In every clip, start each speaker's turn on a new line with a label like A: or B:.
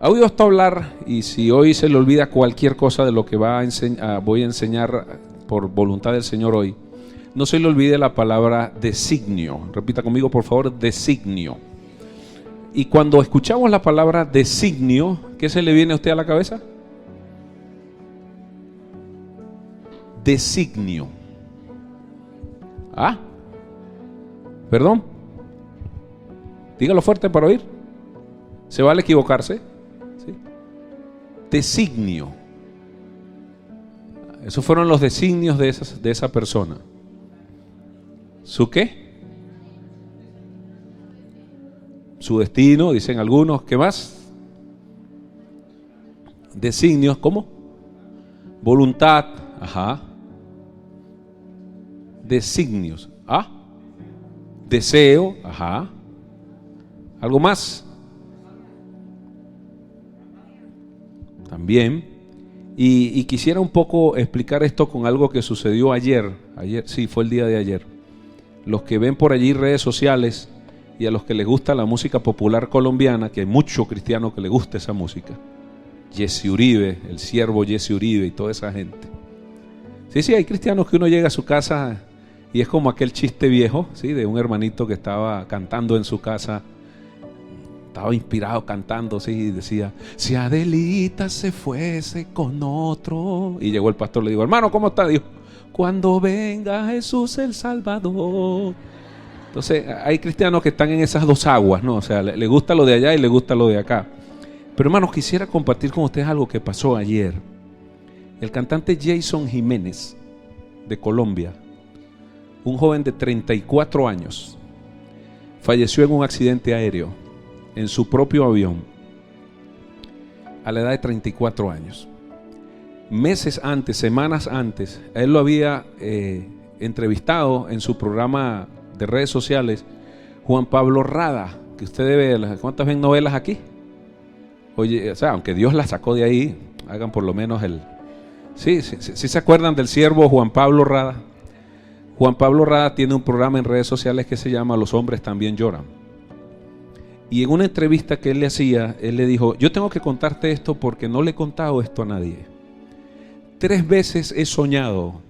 A: ¿Ha oído esto hablar? Y si hoy se le olvida cualquier cosa de lo que voy a enseñar por voluntad del Señor hoy, no se le olvide la palabra designio. Repita conmigo, por favor, designio. Y cuando escuchamos la palabra designio, ¿qué se le viene a usted a la cabeza? Designio. ¿Ah? ¿Perdón? Dígalo fuerte para oír. ¿Se vale equivocarse? ¿Sí? Designio. Esos fueron los designios de esa persona. ¿Su qué? Su destino, dicen algunos. ¿Qué más? Designios, ¿cómo? Voluntad. Ajá. Designios. ¿Ah? Deseo. Ajá. ¿Algo más? También. Y quisiera un poco explicar esto con algo que sucedió ayer. Sí, fue el día de ayer. Los que ven por allí redes sociales y a los que les gusta la música popular colombiana, que hay muchos cristianos que les gusta esa música. Jesse Uribe, el siervo Jesse Uribe y toda esa gente. Sí, hay cristianos que uno llega a su casa y es como aquel chiste viejo, ¿sí? De un hermanito que estaba cantando en su casa. Estaba inspirado cantando, sí, y decía: si Adelita se fuese con otro. Y llegó el pastor, le dijo: hermano, ¿cómo está? Dijo: cuando venga Jesús el Salvador. Entonces hay cristianos que están en esas dos aguas, ¿no? O sea, le gusta lo de allá y le gusta lo de acá. Pero hermanos, quisiera compartir con ustedes algo que pasó ayer. El cantante Jason Jiménez, de Colombia, un joven de 34 años, falleció en un accidente aéreo en su propio avión a la edad de 34 años. Meses antes, semanas antes, a él lo había entrevistado en su programa de redes sociales Juan Pablo Rada, que usted debe, ¿cuántas ven novelas aquí? Oye, o sea, aunque Dios la sacó de ahí, hagan por lo menos el... Sí, se acuerdan del siervo Juan Pablo Rada. Juan Pablo Rada tiene un programa en redes sociales que se llama Los hombres también lloran. Y en una entrevista que él le hacía, él le dijo: yo tengo que contarte esto porque no le he contado esto a nadie. 3 veces he soñado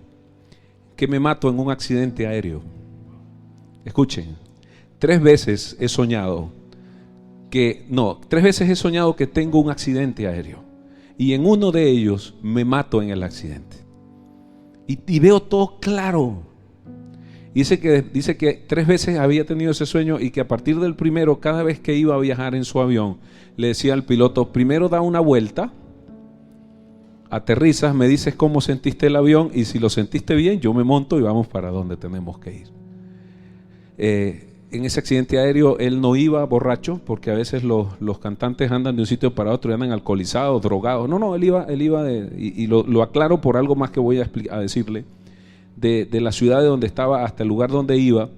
A: que me mato en un accidente aéreo. Escuchen, 3 veces he soñado 3 veces he soñado que tengo un accidente aéreo. Y en uno de ellos me mato en el accidente. Y veo todo claro. Dice que 3 veces había tenido ese sueño y que a partir del primero, cada vez que iba a viajar en su avión, le decía al piloto: primero da una vuelta, aterrizas, me dices cómo sentiste el avión y si lo sentiste bien, yo me monto y vamos para donde tenemos que ir. En ese accidente aéreo él no iba borracho, porque a veces los cantantes andan de un sitio para otro y andan alcoholizados, drogados. No, él iba y lo aclaro por algo más que voy a decirle. De la ciudad de donde estaba hasta el lugar donde iba,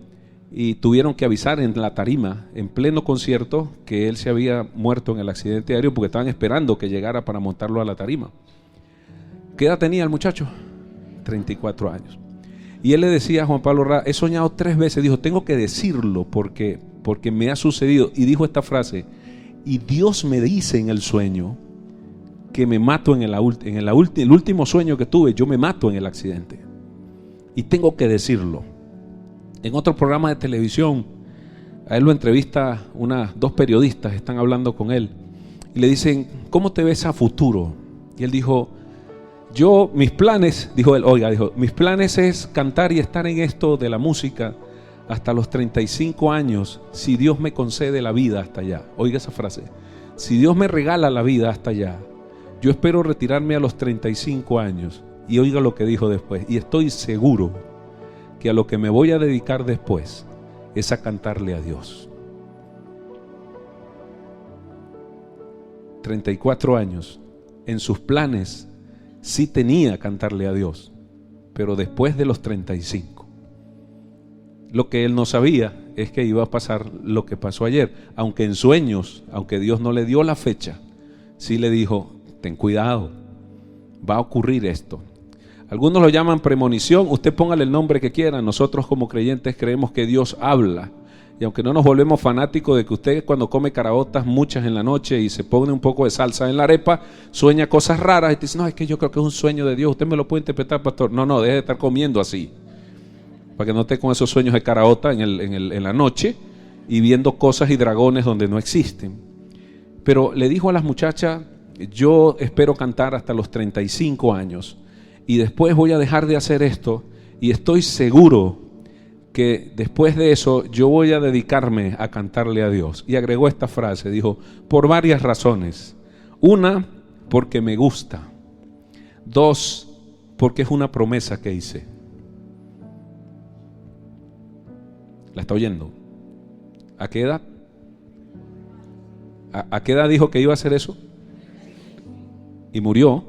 A: y tuvieron que avisar en la tarima, en pleno concierto, que él se había muerto en el accidente aéreo porque estaban esperando que llegara para montarlo a la tarima. ¿Qué edad tenía el muchacho? 34 años. Y él le decía a Juan Pablo Rada: he soñado 3 veces. Dijo: tengo que decirlo porque me ha sucedido. Y dijo esta frase: y Dios me dice en el sueño que me mato en el último sueño que tuve, yo me mato en el accidente. Y tengo que decirlo. En otro programa de televisión, a él lo entrevista 2 periodistas, están hablando con él. Y le dicen: ¿cómo te ves a futuro? Y él dijo: mis planes, mis planes es cantar y estar en esto de la música hasta los 35 años, si Dios me concede la vida hasta allá. Oiga esa frase: si Dios me regala la vida hasta allá, yo espero retirarme a los 35 años. Y oiga lo que dijo después: y estoy seguro que a lo que me voy a dedicar después es a cantarle a Dios. 34 años, en sus planes sí tenía cantarle a Dios, pero después de los 35. Lo que él no sabía es que iba a pasar lo que pasó ayer, aunque en sueños, aunque Dios no le dio la fecha, sí le dijo: ten cuidado, va a ocurrir esto. Algunos lo llaman premonición, usted póngale el nombre que quiera. Nosotros como creyentes creemos que Dios habla Y aunque no nos volvemos fanáticos de que usted cuando come caraotas muchas en la noche y se pone un poco de salsa en la arepa, sueña cosas raras y te dice, no, es que yo creo que es un sueño de Dios, usted me lo puede interpretar, pastor. No, deje de estar comiendo así, para que no esté con esos sueños de caraota en la noche y viendo cosas y dragones donde no existen. Pero le dijo a las muchachas, yo espero cantar hasta los 35 años y después voy a dejar de hacer esto y estoy seguro que después de eso yo voy a dedicarme a cantarle a Dios. Y agregó esta frase, dijo, por varias razones. Una, porque me gusta. Dos, porque es una promesa que hice. ¿La está oyendo? ¿A qué edad? ¿A qué edad dijo que iba a hacer eso? Y murió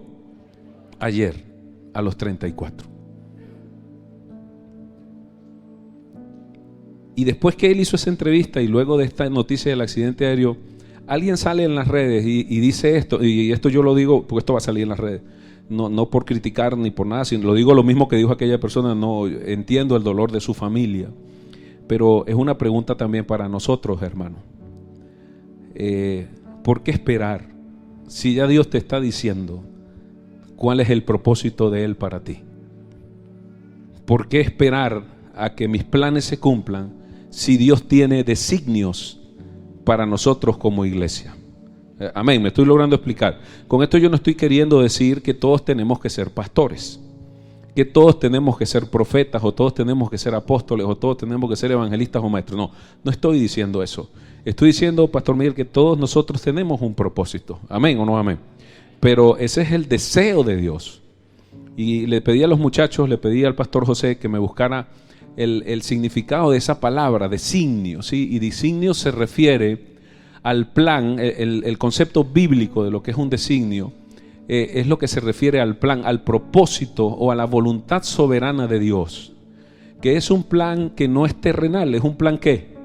A: ayer, a los 34. Y después que él hizo esa entrevista y luego de esta noticia del accidente aéreo, alguien sale en las redes y dice esto, y esto yo lo digo porque esto va a salir en las redes, no por criticar ni por nada, sino lo digo lo mismo que dijo aquella persona, no entiendo el dolor de su familia, pero es una pregunta también para nosotros, hermano. ¿Por qué esperar? Si ya Dios te está diciendo cuál es el propósito de Él para ti. ¿Por qué esperar a que mis planes se cumplan si Dios tiene designios para nosotros como iglesia? Amén, me estoy logrando explicar. Con esto yo no estoy queriendo decir que todos tenemos que ser pastores, que todos tenemos que ser profetas, o todos tenemos que ser apóstoles, o todos tenemos que ser evangelistas o maestros. No estoy diciendo eso. Estoy diciendo, Pastor Miguel, que todos nosotros tenemos un propósito. Amén o no amén. Pero ese es el deseo de Dios. Y le pedí a los muchachos, le pedí al pastor José que me buscara el significado de esa palabra, designio, ¿sí? Y designio se refiere al plan, el concepto bíblico de lo que es un designio, es lo que se refiere al plan, al propósito o a la voluntad soberana de Dios, que es un plan que no es terrenal, es un plan ¿qué?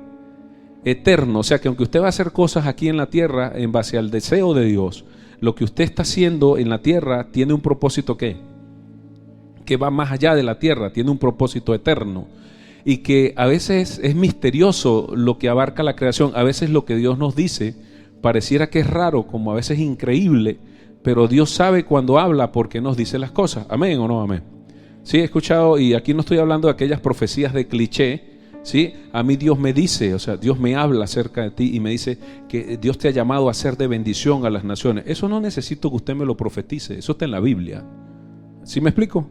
A: Eterno. O sea que aunque usted va a hacer cosas aquí en la tierra en base al deseo de Dios, lo que usted está haciendo en la tierra tiene un propósito ¿qué? Que va más allá de la tierra, tiene un propósito eterno. Y que a veces es misterioso lo que abarca la creación. A veces lo que Dios nos dice pareciera que es raro, como a veces increíble, pero Dios sabe cuando habla por qué nos dice las cosas. ¿Amén o no amén? Sí, he escuchado, y aquí no estoy hablando de aquellas profecías de cliché, ¿sí? A mí Dios me dice, o sea, Dios me habla acerca de ti y me dice que Dios te ha llamado a ser de bendición a las naciones. Eso no necesito que usted me lo profetice, eso está en la Biblia. ¿Sí me explico?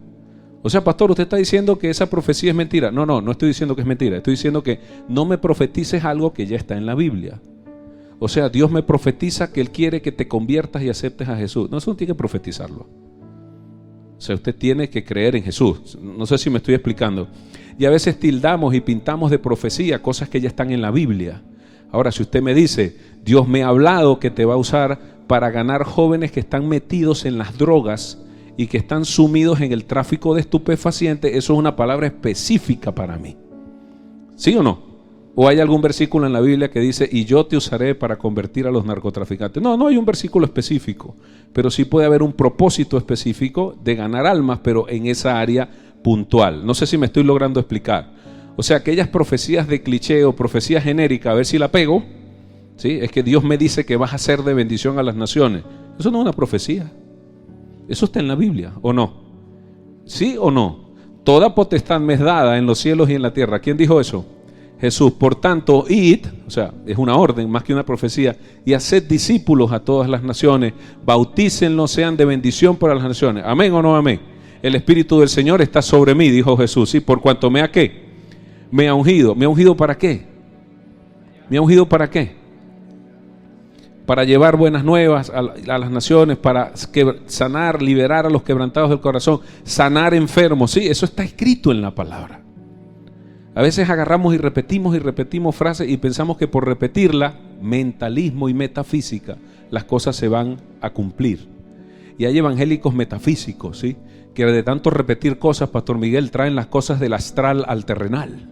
A: O sea, pastor, usted está diciendo que esa profecía es mentira. No estoy diciendo que es mentira. Estoy diciendo que no me profetices algo que ya está en la Biblia. O sea, Dios me profetiza que Él quiere que te conviertas y aceptes a Jesús. No, eso no tiene que profetizarlo. O sea, usted tiene que creer en Jesús. No sé si me estoy explicando. Y a veces tildamos y pintamos de profecía cosas que ya están en la Biblia. Ahora, si usted me dice, Dios me ha hablado que te va a usar para ganar jóvenes que están metidos en las drogas y que están sumidos en el tráfico de estupefacientes, eso es una palabra específica para mí. ¿Sí o no? ¿O hay algún versículo en la Biblia que dice, y yo te usaré para convertir a los narcotraficantes? No hay un versículo específico, pero sí puede haber un propósito específico de ganar almas, pero en esa área puntual. No sé si me estoy logrando explicar. O sea, aquellas profecías de cliché o profecías genéricas, a ver si la pego, ¿sí? Es que Dios me dice que vas a ser de bendición a las naciones. Eso no es una profecía. Eso está en la Biblia, ¿o no? ¿Sí o no? Toda potestad me es dada en los cielos y en la tierra. ¿Quién dijo eso? Jesús. Por tanto, id, o sea, es una orden más que una profecía, y haced discípulos a todas las naciones, bautícenlos, sean de bendición para las naciones. ¿Amén o no amén? El Espíritu del Señor está sobre mí, dijo Jesús. ¿Sí? Por cuanto me ha ¿qué? Me ha ungido. ¿Me ha ungido para qué? ¿Me ha ungido para qué? Para llevar buenas nuevas a las naciones, para sanar, liberar a los quebrantados del corazón, sanar enfermos. Sí, eso está escrito en la palabra. A veces agarramos y repetimos frases y pensamos que por repetirla, mentalismo y metafísica, las cosas se van a cumplir. Y hay evangélicos metafísicos, ¿sí? Que de tanto repetir cosas, Pastor Miguel, traen las cosas del astral al terrenal.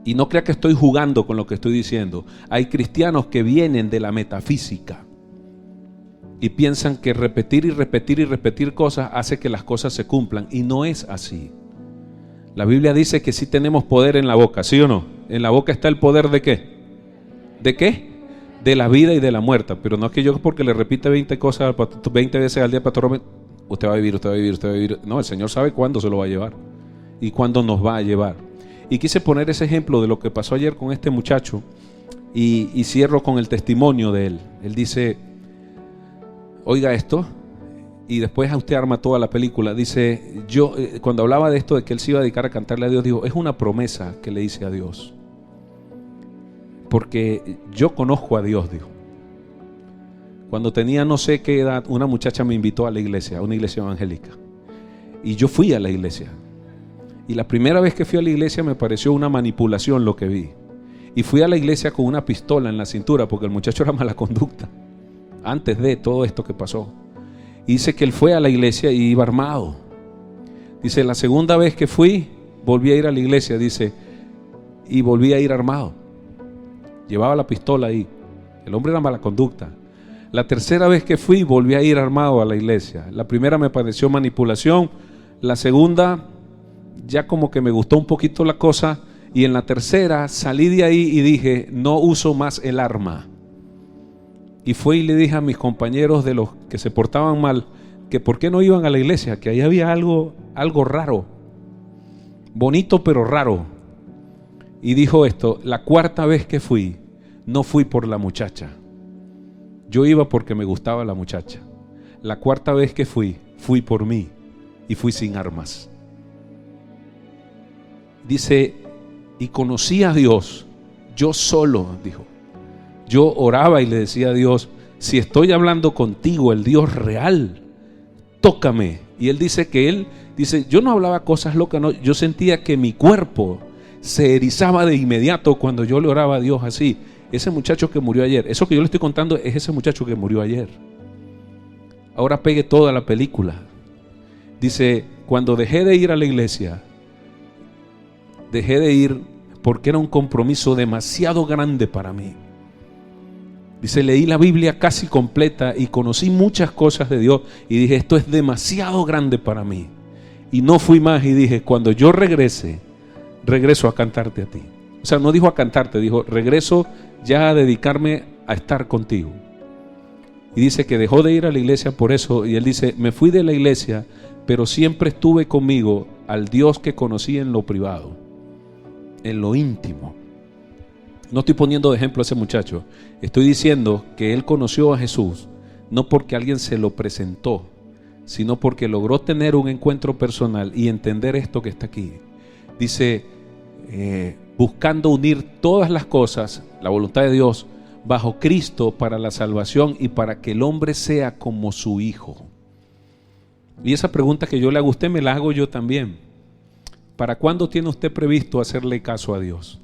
A: Y no crea que estoy jugando con lo que estoy diciendo. Hay cristianos que vienen de la metafísica y piensan que repetir cosas hace que las cosas se cumplan. Y no es así. La Biblia dice que sí tenemos poder en la boca, ¿sí o no? En la boca está el poder ¿de qué? ¿De qué? De la vida y de la muerte. Pero no es que yo porque le repite 20 cosas, 20 veces al día, pastor, usted va a vivir, usted va a vivir, usted va a vivir. No, el Señor sabe cuándo se lo va a llevar y cuándo nos va a llevar. Y quise poner ese ejemplo de lo que pasó ayer con este muchacho y cierro con el testimonio de él. Él dice, oiga esto, y después usted arma toda la película. Dice, yo cuando hablaba de esto, de que él se iba a dedicar a cantarle a Dios, dijo, es una promesa que le hice a Dios. Porque yo conozco a Dios, dijo. Cuando tenía no sé qué edad, una muchacha me invitó a la iglesia, a una iglesia evangélica. Y yo fui a la iglesia. Y la primera vez que fui a la iglesia me pareció una manipulación lo que vi. Y fui a la iglesia con una pistola en la cintura porque el muchacho era mala conducta. Antes de todo esto que pasó. Y dice que él fue a la iglesia y iba armado. Dice, la segunda vez que fui, volví a ir a la iglesia, dice, y volví a ir armado. Llevaba la pistola ahí. El hombre era mala conducta. La tercera vez que fui, volví a ir armado a la iglesia. La primera me pareció manipulación. La segunda, ya como que me gustó un poquito la cosa. Y en la tercera, salí de ahí y dije, no uso más el arma. Y fue y le dije a mis compañeros de los que se portaban mal, que por qué no iban a la iglesia, que ahí había algo raro. Bonito pero raro. Y dijo esto, la cuarta vez que fui, no fui por la muchacha. Yo iba porque me gustaba la muchacha. La cuarta vez que fui por mí y fui sin armas. Dice, y conocí a Dios, yo solo, dijo. Yo oraba y le decía a Dios, si estoy hablando contigo, el Dios real, tócame. Y él dice que yo no hablaba cosas locas, no, yo sentía que mi cuerpo se erizaba de inmediato cuando yo le oraba a Dios así. Ese muchacho que murió ayer, eso que yo le estoy contando es ese muchacho que murió ayer. Ahora pegue toda la película. Dice, cuando dejé de ir a la iglesia, dejé de ir porque era un compromiso demasiado grande para mí. Dice, leí la Biblia casi completa y conocí muchas cosas de Dios y dije, esto es demasiado grande para mí. Y no fui más y dije, cuando yo regreso a cantarte a ti. O sea, no dijo a cantarte, dijo, regreso ya a dedicarme a estar contigo. Y dice que dejó de ir a la iglesia por eso. Y él dice, me fui de la iglesia, pero siempre estuve conmigo al Dios que conocí en lo privado, en lo íntimo. No estoy poniendo de ejemplo a ese muchacho. Estoy diciendo que él conoció a Jesús no porque alguien se lo presentó, sino porque logró tener un encuentro personal y entender esto que está aquí. Dice, buscando unir todas las cosas, la voluntad de Dios, bajo Cristo para la salvación y para que el hombre sea como su Hijo. Y esa pregunta que yo le hago a usted me la hago yo también. ¿Para cuándo tiene usted previsto hacerle caso a Dios?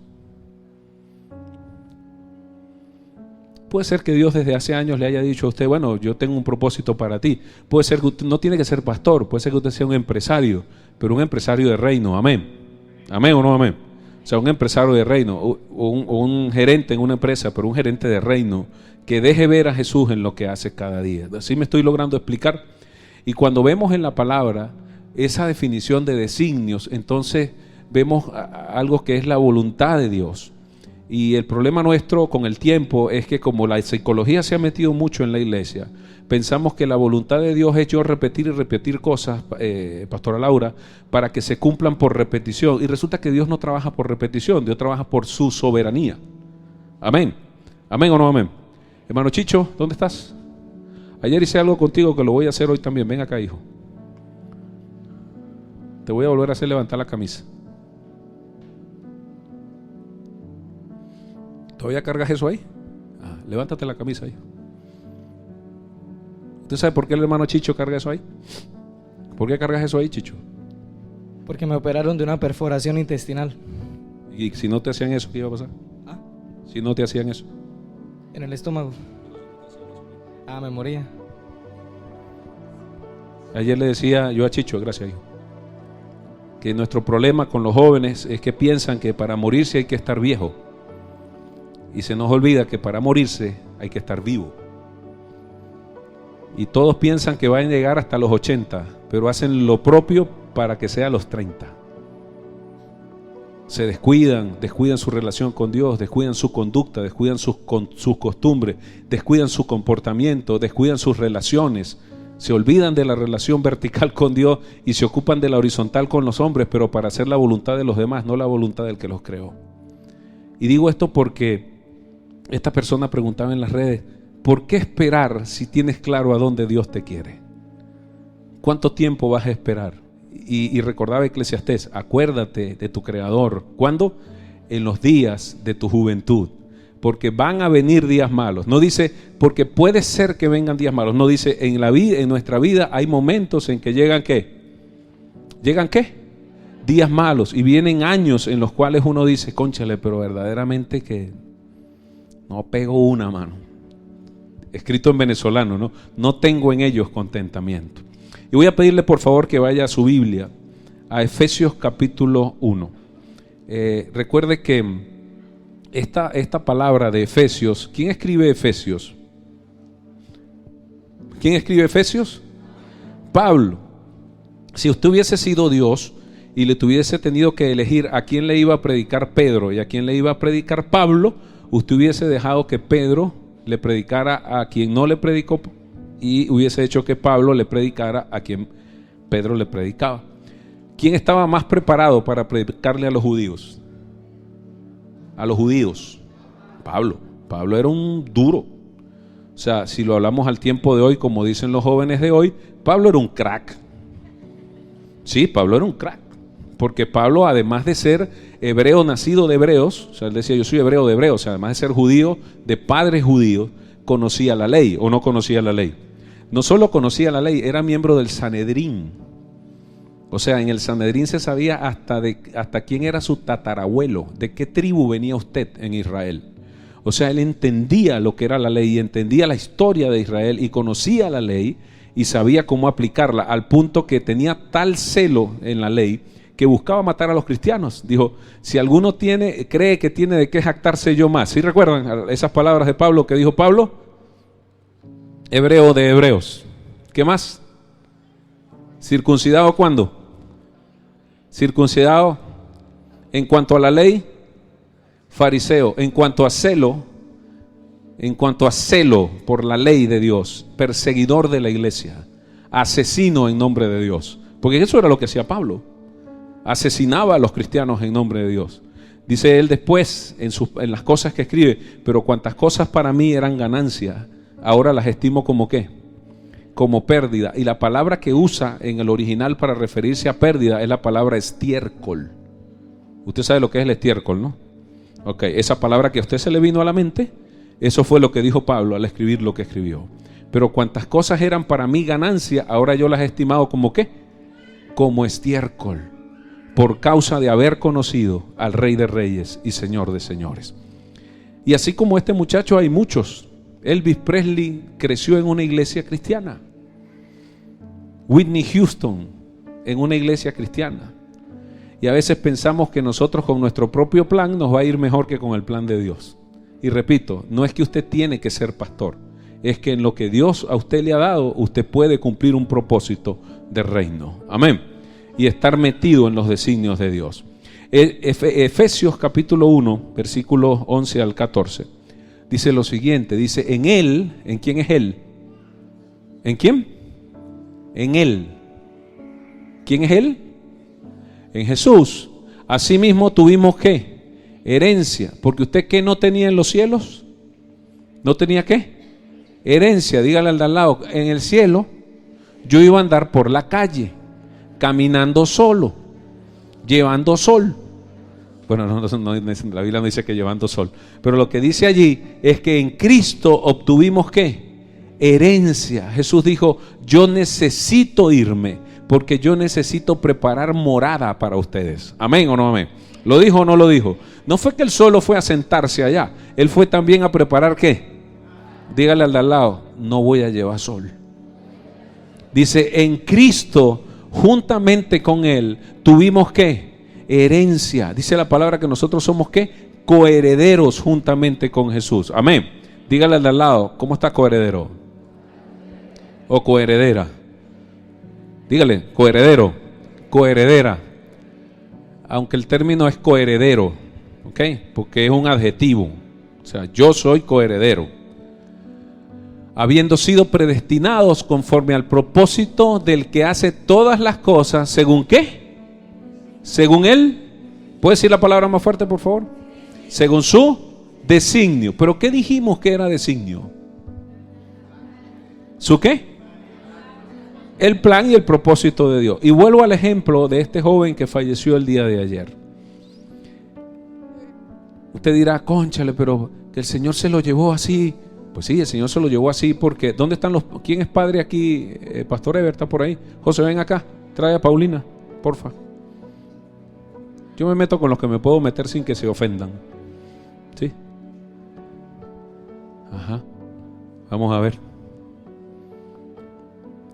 A: Puede ser que Dios desde hace años le haya dicho a usted, bueno, yo tengo un propósito para ti. Puede ser que usted no tiene que ser pastor, puede ser que usted sea un empresario, pero un empresario de reino, amén. Amén o no amén. O sea, un empresario de reino o un gerente en una empresa, pero un gerente de reino que deje ver a Jesús en lo que hace cada día. Así me estoy logrando explicar. Y cuando vemos en la palabra esa definición de designios, entonces vemos algo que es la voluntad de Dios. Y el problema nuestro con el tiempo es que como la psicología se ha metido mucho en la iglesia, pensamos que la voluntad de Dios es yo repetir y repetir cosas, Pastora Laura, para que se cumplan por repetición. Y resulta que Dios no trabaja por repetición, Dios trabaja por su soberanía. Amén. Amén o no amén. Hermano Chicho, ¿dónde estás? Ayer hice algo contigo que lo voy a hacer hoy también. Ven acá, hijo. Te voy a volver a hacer levantar la camisa. ¿Todavía cargas eso ahí? Levántate la camisa ahí. ¿Usted sabe por qué el hermano Chicho carga eso ahí? ¿Por qué cargas eso ahí, Chicho?
B: Porque me operaron de una perforación intestinal.
A: ¿Y si no te hacían eso, qué iba a pasar? Si no te hacían eso.
B: En el estómago. Me moría.
A: Ayer le decía yo a Chicho, gracias hijo, que nuestro problema con los jóvenes es que piensan que para morirse hay que estar viejo. Y se nos olvida que para morirse hay que estar vivo. Y todos piensan que van a llegar hasta los 80, pero hacen lo propio para que sea a los 30. Se descuidan su relación con Dios, descuidan su conducta, descuidan sus costumbres, descuidan su comportamiento, descuidan sus relaciones. Se olvidan de la relación vertical con Dios y se ocupan de la horizontal con los hombres, pero para hacer la voluntad de los demás, no la voluntad del que los creó. Y digo esto porque esta persona preguntaba en las redes, ¿por qué esperar si tienes claro a dónde Dios te quiere? ¿Cuánto tiempo vas a esperar? Y recordaba Eclesiastés, acuérdate de tu Creador. ¿Cuándo? En los días de tu juventud. Porque van a venir días malos. No dice, porque puede ser que vengan días malos. No dice, en nuestra vida hay momentos en que llegan ¿qué? ¿Llegan qué? Días malos. Y vienen años en los cuales uno dice, cónchale, pero verdaderamente que no pego una mano. Escrito en venezolano, ¿no? No tengo en ellos contentamiento. Y voy a pedirle por favor que vaya a su Biblia, a Efesios capítulo 1. Recuerde que esta palabra de Efesios, ¿quién escribe Efesios? ¿Quién escribe Efesios? Pablo. Si usted hubiese sido Dios y le tuviese tenido que elegir a quién le iba a predicar Pedro y a quién le iba a predicar Pablo, usted hubiese dejado que Pedro le predicara a quien no le predicó y hubiese hecho que Pablo le predicara a quien Pedro le predicaba. ¿Quién estaba más preparado para predicarle a los judíos? A los judíos. Pablo. Pablo era un duro. O sea, si lo hablamos al tiempo de hoy, como dicen los jóvenes de hoy, Pablo era un crack. Sí, Pablo era un crack. Porque Pablo, además de ser hebreo nacido de hebreos, o sea, él decía, yo soy hebreo de hebreos, o sea, además de ser judío, de padres judíos, conocía la ley o no conocía la ley. No solo conocía la ley, era miembro del Sanedrín. O sea, en el Sanedrín se sabía hasta quién era su tatarabuelo, de qué tribu venía usted en Israel. O sea, él entendía lo que era la ley y entendía la historia de Israel y conocía la ley y sabía cómo aplicarla, al punto que tenía tal celo en la ley que buscaba matar a los cristianos. Dijo, si alguno cree que tiene de qué jactarse yo más. ¿Sí recuerdan esas palabras de Pablo que dijo Pablo? Hebreo de hebreos. ¿Qué más? ¿Circuncidado cuándo? Circuncidado en cuanto a la ley, fariseo. En cuanto a celo por la ley de Dios, perseguidor de la iglesia, asesino en nombre de Dios. Porque eso era lo que hacía Pablo. Asesinaba a los cristianos en nombre de Dios. Dice él después en las cosas que escribe, pero cuantas cosas para mí eran ganancia, ahora las estimo como ¿qué? Como pérdida. Y la palabra que usa en el original para referirse a pérdida es la palabra estiércol. Usted sabe lo que es el estiércol, ¿no? Ok, esa palabra que a usted se le vino a la mente, eso fue lo que dijo Pablo al escribir lo que escribió. Pero cuantas cosas eran para mí ganancia, ahora yo las he estimado como ¿qué? Como estiércol, por causa de haber conocido al Rey de Reyes y Señor de Señores. Y así como este muchacho hay muchos. Elvis Presley creció en una iglesia cristiana. Whitney Houston en una iglesia cristiana. Y a veces pensamos que nosotros con nuestro propio plan nos va a ir mejor que con el plan de Dios. Y repito, no es que usted tiene que ser pastor, es que en lo que Dios a usted le ha dado, usted puede cumplir un propósito de reino. Amén. Y estar metido en los designios de Dios. Efesios capítulo 1, versículos 11 al 14. Dice lo siguiente, dice, en Él, ¿en quién es Él? ¿En quién? En Él. ¿Quién es Él? En Jesús. Asimismo tuvimos ¿qué? Herencia. Porque usted ¿qué no tenía en los cielos? ¿No tenía qué? Herencia. Dígale al de al lado, en el cielo yo iba a andar por la calle, caminando solo, llevando sol. Bueno, no, la Biblia no dice que llevando sol, pero lo que dice allí es que en Cristo obtuvimos ¿qué? Herencia. Jesús dijo, yo necesito irme porque yo necesito preparar morada para ustedes. ¿Amén o no amén? ¿Lo dijo o no lo dijo? No fue que él solo fue a sentarse allá, él fue también a preparar ¿qué? Dígale al de al lado, no voy a llevar sol. Dice, en Cristo, juntamente con Él, tuvimos ¿qué? Herencia. Dice la palabra que nosotros somos ¿qué? Coherederos juntamente con Jesús. Amén. Dígale al de al lado, ¿cómo está coheredero? O coheredera. Dígale, coheredero, coheredera. aunque el término es coheredero, ¿ok? Porque es un adjetivo. O sea, yo soy coheredero. Habiendo sido predestinados conforme al propósito del que hace todas las cosas, ¿según qué? Según él. ¿Puedes decir la palabra más fuerte, por favor? Según su designio. ¿Pero qué dijimos que era designio? ¿Su qué? El plan y el propósito de Dios. Y vuelvo al ejemplo de este joven que falleció el día de ayer. Usted dirá, cónchale, pero que el Señor se lo llevó así. Pues sí, el Señor se lo llevó así porque ¿dónde están los? ¿Quién es padre aquí? Pastor Ever está por ahí. José, ven acá, trae a Paulina, porfa. Yo me meto con los que me puedo meter sin que se ofendan. ¿Sí? Ajá. Vamos a ver.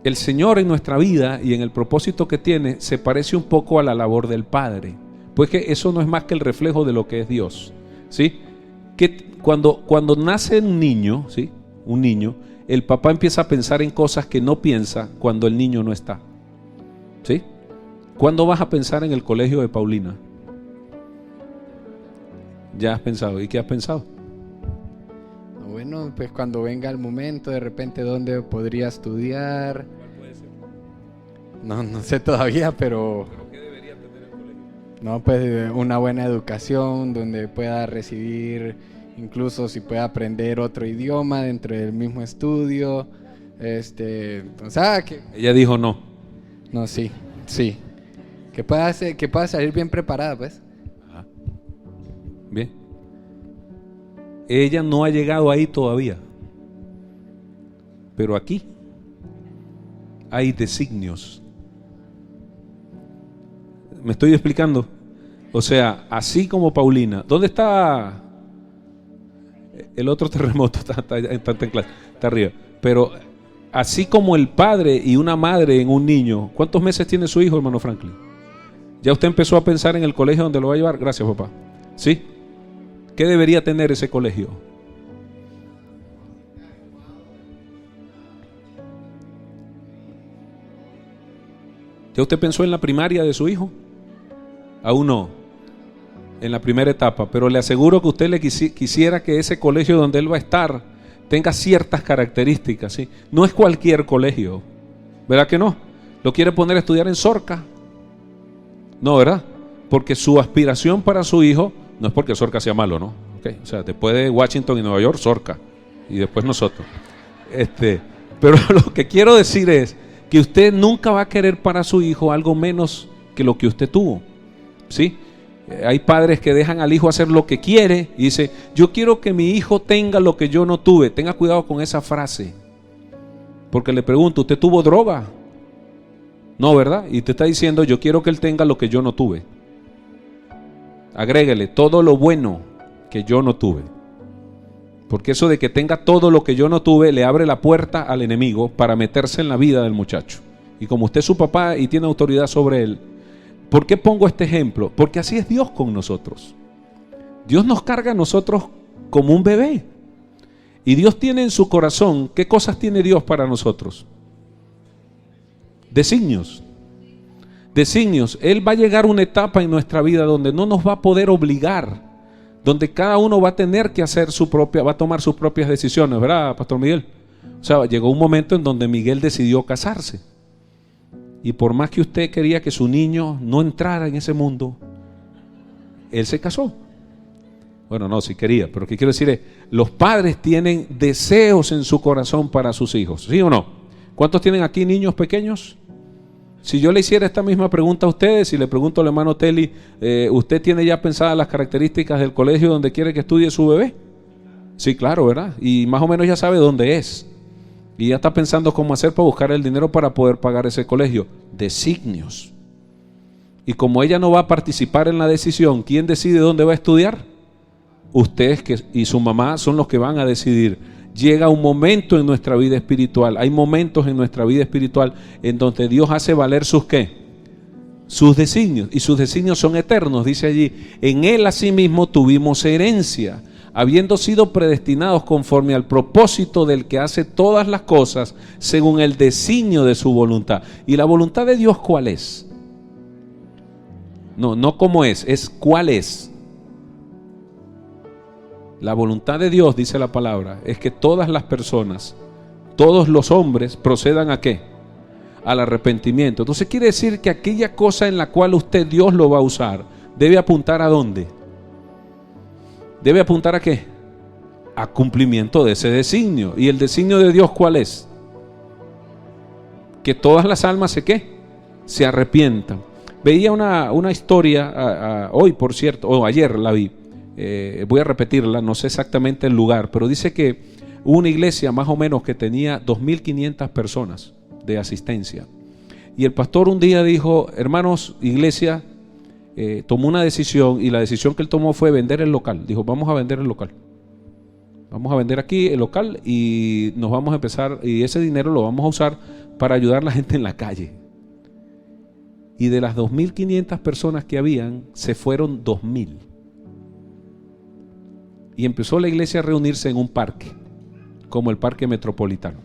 A: El Señor en nuestra vida y en el propósito que tiene se parece un poco a la labor del Padre. Pues que eso no es más que el reflejo de lo que es Dios. ¿Sí? Que cuando nace un niño, ¿sí? Un niño, el papá empieza a pensar en cosas que no piensa cuando el niño no está. ¿Sí? ¿Cuándo vas a pensar en el colegio de Paulina? ¿Ya has pensado? ¿Y qué has pensado?
C: Bueno, pues cuando venga el momento, de repente, ¿dónde podría estudiar?
A: ¿Cuál puede ser?
C: No sé todavía, pero
A: ¿Pero qué debería tener el colegio?
C: no, pues una buena educación donde pueda recibir, incluso si pueda aprender otro idioma dentro del mismo estudio. O sea, que
A: Ella dijo no.
C: no, sí. Que pueda salir bien preparada, pues.
A: Ajá. Bien. Ella no ha llegado ahí todavía. Pero aquí hay designios. ¿Me estoy explicando? O sea, así como Paulina. ¿Dónde está el otro terremoto? Está en clase, está arriba. Pero así como el padre y una madre en un niño. ¿Cuántos meses tiene su hijo, hermano Franklin? ¿Ya usted empezó a pensar en el colegio donde lo va a llevar? Gracias, papá. ¿Sí? ¿Qué debería tener ese colegio? ¿Ya usted pensó en la primaria de su hijo? Aún no. En la primera etapa. Pero le aseguro que usted le quisiera que ese colegio donde él va a estar tenga ciertas características, ¿sí? No es cualquier colegio. ¿Verdad que no? ¿Lo quiere poner a estudiar en Zorca? No, ¿verdad? Porque su aspiración para su hijo no es porque Zorca sea malo, ¿no? Okay. O sea, después de Washington y Nueva York, Zorca. Y después nosotros. Pero lo que quiero decir es que usted nunca va a querer para su hijo algo menos que lo que usted tuvo. ¿Sí? Hay padres que dejan al hijo hacer lo que quiere y dice, yo quiero que mi hijo tenga lo que yo no tuve. Tenga cuidado con esa frase. Porque le pregunto, ¿usted tuvo droga? No, ¿verdad? Y te está diciendo, yo quiero que él tenga lo que yo no tuve. Agréguele todo lo bueno que yo no tuve. Porque eso de que tenga todo lo que yo no tuve le abre la puerta al enemigo para meterse en la vida del muchacho. Y como usted es su papá y tiene autoridad sobre él, ¿por qué pongo este ejemplo? Porque así es Dios con nosotros. Dios nos carga a nosotros como un bebé. Y Dios tiene en su corazón, ¿qué cosas tiene Dios para nosotros? Designios. Designios. Él va a llegar a una etapa en nuestra vida donde no nos va a poder obligar, donde cada uno va a tener que hacer va a tomar sus propias decisiones, ¿verdad, Pastor Miguel? O sea, llegó un momento en donde Miguel decidió casarse. Y por más que usted quería que su niño no entrara en ese mundo, él se casó. Bueno, no, sí quería, pero lo que quiero decir es, los padres tienen deseos en su corazón para sus hijos, ¿sí o no? ¿Cuántos tienen aquí niños pequeños? Si yo le hiciera esta misma pregunta a ustedes y le pregunto al hermano Telly, ¿usted tiene ya pensadas las características del colegio donde quiere que estudie su bebé? Sí, claro, ¿verdad? Y más o menos ya sabe dónde es. Y ya está pensando cómo hacer para buscar el dinero para poder pagar ese colegio. Designios. Y como ella no va a participar en la decisión, ¿quién decide dónde va a estudiar? Ustedes y su mamá son los que van a decidir. Llega un momento en nuestra vida espiritual, hay momentos en nuestra vida espiritual en donde Dios hace valer sus ¿qué? Sus designios, y sus designios son eternos, dice allí, en Él asimismo tuvimos herencia, habiendo sido predestinados conforme al propósito del que hace todas las cosas según el designio de su voluntad. ¿Y la voluntad de Dios cuál es? No cómo es cuál es. La voluntad de Dios, dice la palabra, es que todas las personas, todos los hombres procedan ¿a qué? Al arrepentimiento. Entonces quiere decir que aquella cosa en la cual Dios lo va a usar, debe apuntar ¿a dónde? ¿Debe apuntar a qué? A cumplimiento de ese designio. ¿Y el designio de Dios cuál es? Que todas las almas se arrepientan. Veía una historia hoy, por cierto, o ayer la vi. Voy a repetirla, no sé exactamente el lugar, pero dice que hubo una iglesia más o menos que tenía 2.500 personas de asistencia. Y el pastor un día dijo: hermanos, iglesia, tomó una decisión, y la decisión que él tomó fue vender el local. Dijo: vamos a vender el local. Vamos a vender aquí el local y nos vamos a empezar, y ese dinero lo vamos a usar para ayudar a la gente en la calle. Y de las 2.500 personas que habían, se fueron 2.000. Y empezó la iglesia a reunirse en un parque, como el Parque Metropolitano,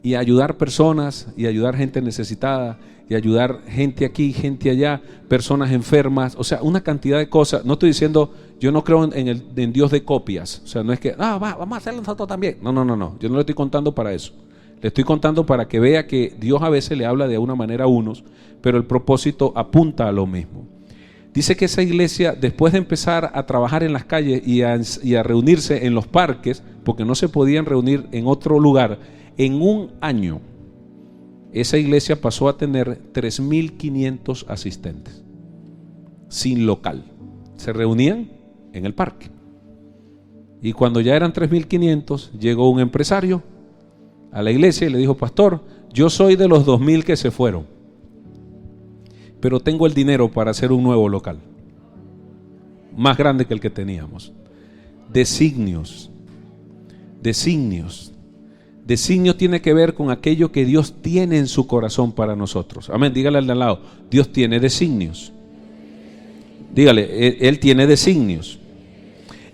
A: y a ayudar personas, y ayudar gente necesitada, y ayudar gente aquí, gente allá, personas enfermas, o sea, una cantidad de cosas. No estoy diciendo, yo no creo en Dios de copias, o sea, no es que, vamos a hacerlo nosotros también. No, yo no le estoy contando para eso. Le estoy contando para que vea que Dios a veces le habla de una manera a unos, pero el propósito apunta a lo mismo. Dice que esa iglesia, después de empezar a trabajar en las calles y a reunirse en los parques, porque no se podían reunir en otro lugar, en un año, esa iglesia pasó a tener 3.500 asistentes, sin local. Se reunían en el parque. Y cuando ya eran 3.500, llegó un empresario a la iglesia y le dijo: pastor, yo soy de los 2.000 que se fueron, pero tengo el dinero para hacer un nuevo local, más grande que el que teníamos. Designios. Designio tiene que ver con aquello que Dios tiene en su corazón para nosotros. Amén, dígale al de al lado: Dios tiene designios. Dígale, Él tiene designios.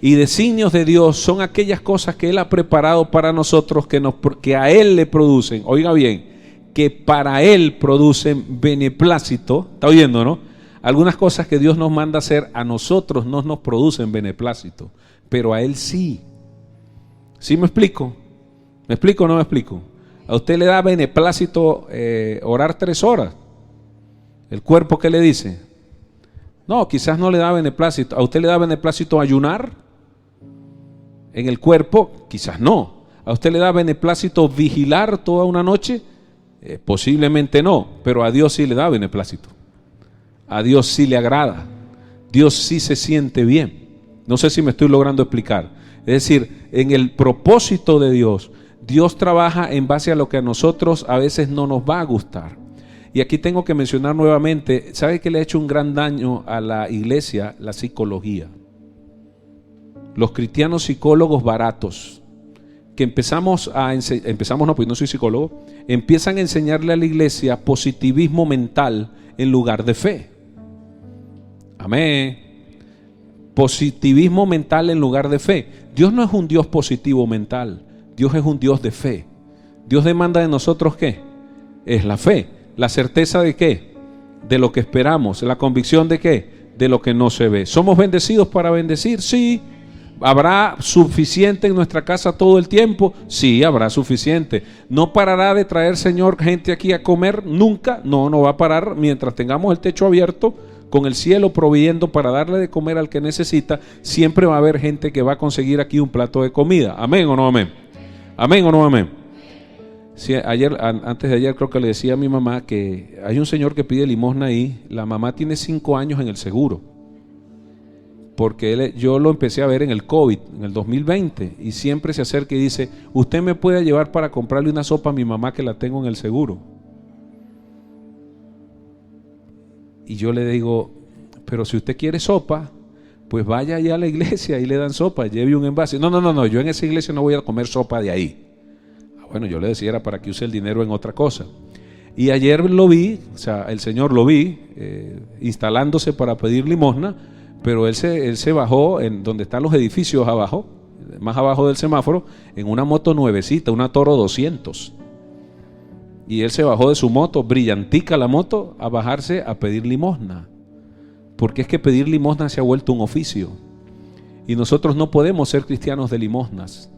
A: Y designios de Dios son aquellas cosas que Él ha preparado para nosotros, que a Él le producen, oiga bien, que para Él producen beneplácito. ¿Está oyendo, no? Algunas cosas que Dios nos manda hacer, a nosotros no nos producen beneplácito, pero a Él sí. ¿Sí me explico? ¿Me explico o no me explico? A usted le da beneplácito orar 3 horas. ¿El cuerpo qué le dice? No, quizás no le da beneplácito. ¿A usted le da beneplácito ayunar? En el cuerpo, quizás no. ¿A usted le da beneplácito vigilar toda una noche? Posiblemente no, pero a Dios sí le da beneplácito. A Dios sí le agrada. Dios sí se siente bien. No sé si me estoy logrando explicar. Es decir, en el propósito de Dios, Dios trabaja en base a lo que a nosotros a veces no nos va a gustar. Y aquí tengo que mencionar nuevamente, ¿sabe que le ha hecho un gran daño a la iglesia? La psicología. Los cristianos psicólogos baratos, que empezamos no, pues no soy psicólogo, empiezan a enseñarle a la iglesia positivismo mental en lugar de fe. Amén. Positivismo mental en lugar de fe. Dios no es un Dios positivo mental, Dios es un Dios de fe. Dios demanda de nosotros ¿qué? Es la fe. ¿La certeza de qué? De lo que esperamos. ¿La convicción de qué? De lo que no se ve. ¿Somos bendecidos para bendecir? Sí. ¿Habrá suficiente en nuestra casa todo el tiempo? Sí, habrá suficiente. ¿No parará de traer, Señor, gente aquí a comer? Nunca. No va a parar mientras tengamos el techo abierto, con el cielo proveyendo para darle de comer al que necesita. Siempre va a haber gente que va a conseguir aquí un plato de comida. ¿Amén o no amén? ¿Amén o no amén? Sí, antes de ayer creo que le decía a mi mamá que hay un señor que pide limosna ahí. La mamá tiene 5 años en el seguro, porque yo lo empecé a ver en el COVID, en el 2020, y siempre se acerca y dice: usted me puede llevar para comprarle una sopa a mi mamá que la tengo en el seguro. Y yo le digo: pero si usted quiere sopa, pues vaya allá a la iglesia y le dan sopa, lleve un envase. No, yo en esa iglesia no voy a comer sopa de ahí. Bueno, yo le decía era para que use el dinero en otra cosa. Y ayer lo vi, o sea, el señor lo vi instalándose para pedir limosna, pero él se bajó en donde están los edificios abajo, más abajo del semáforo, en una moto nuevecita, una Toro 200. Y él se bajó de su moto, brillantica la moto, a bajarse a pedir limosna. Porque es que pedir limosna se ha vuelto un oficio. Y nosotros no podemos ser cristianos de limosnas.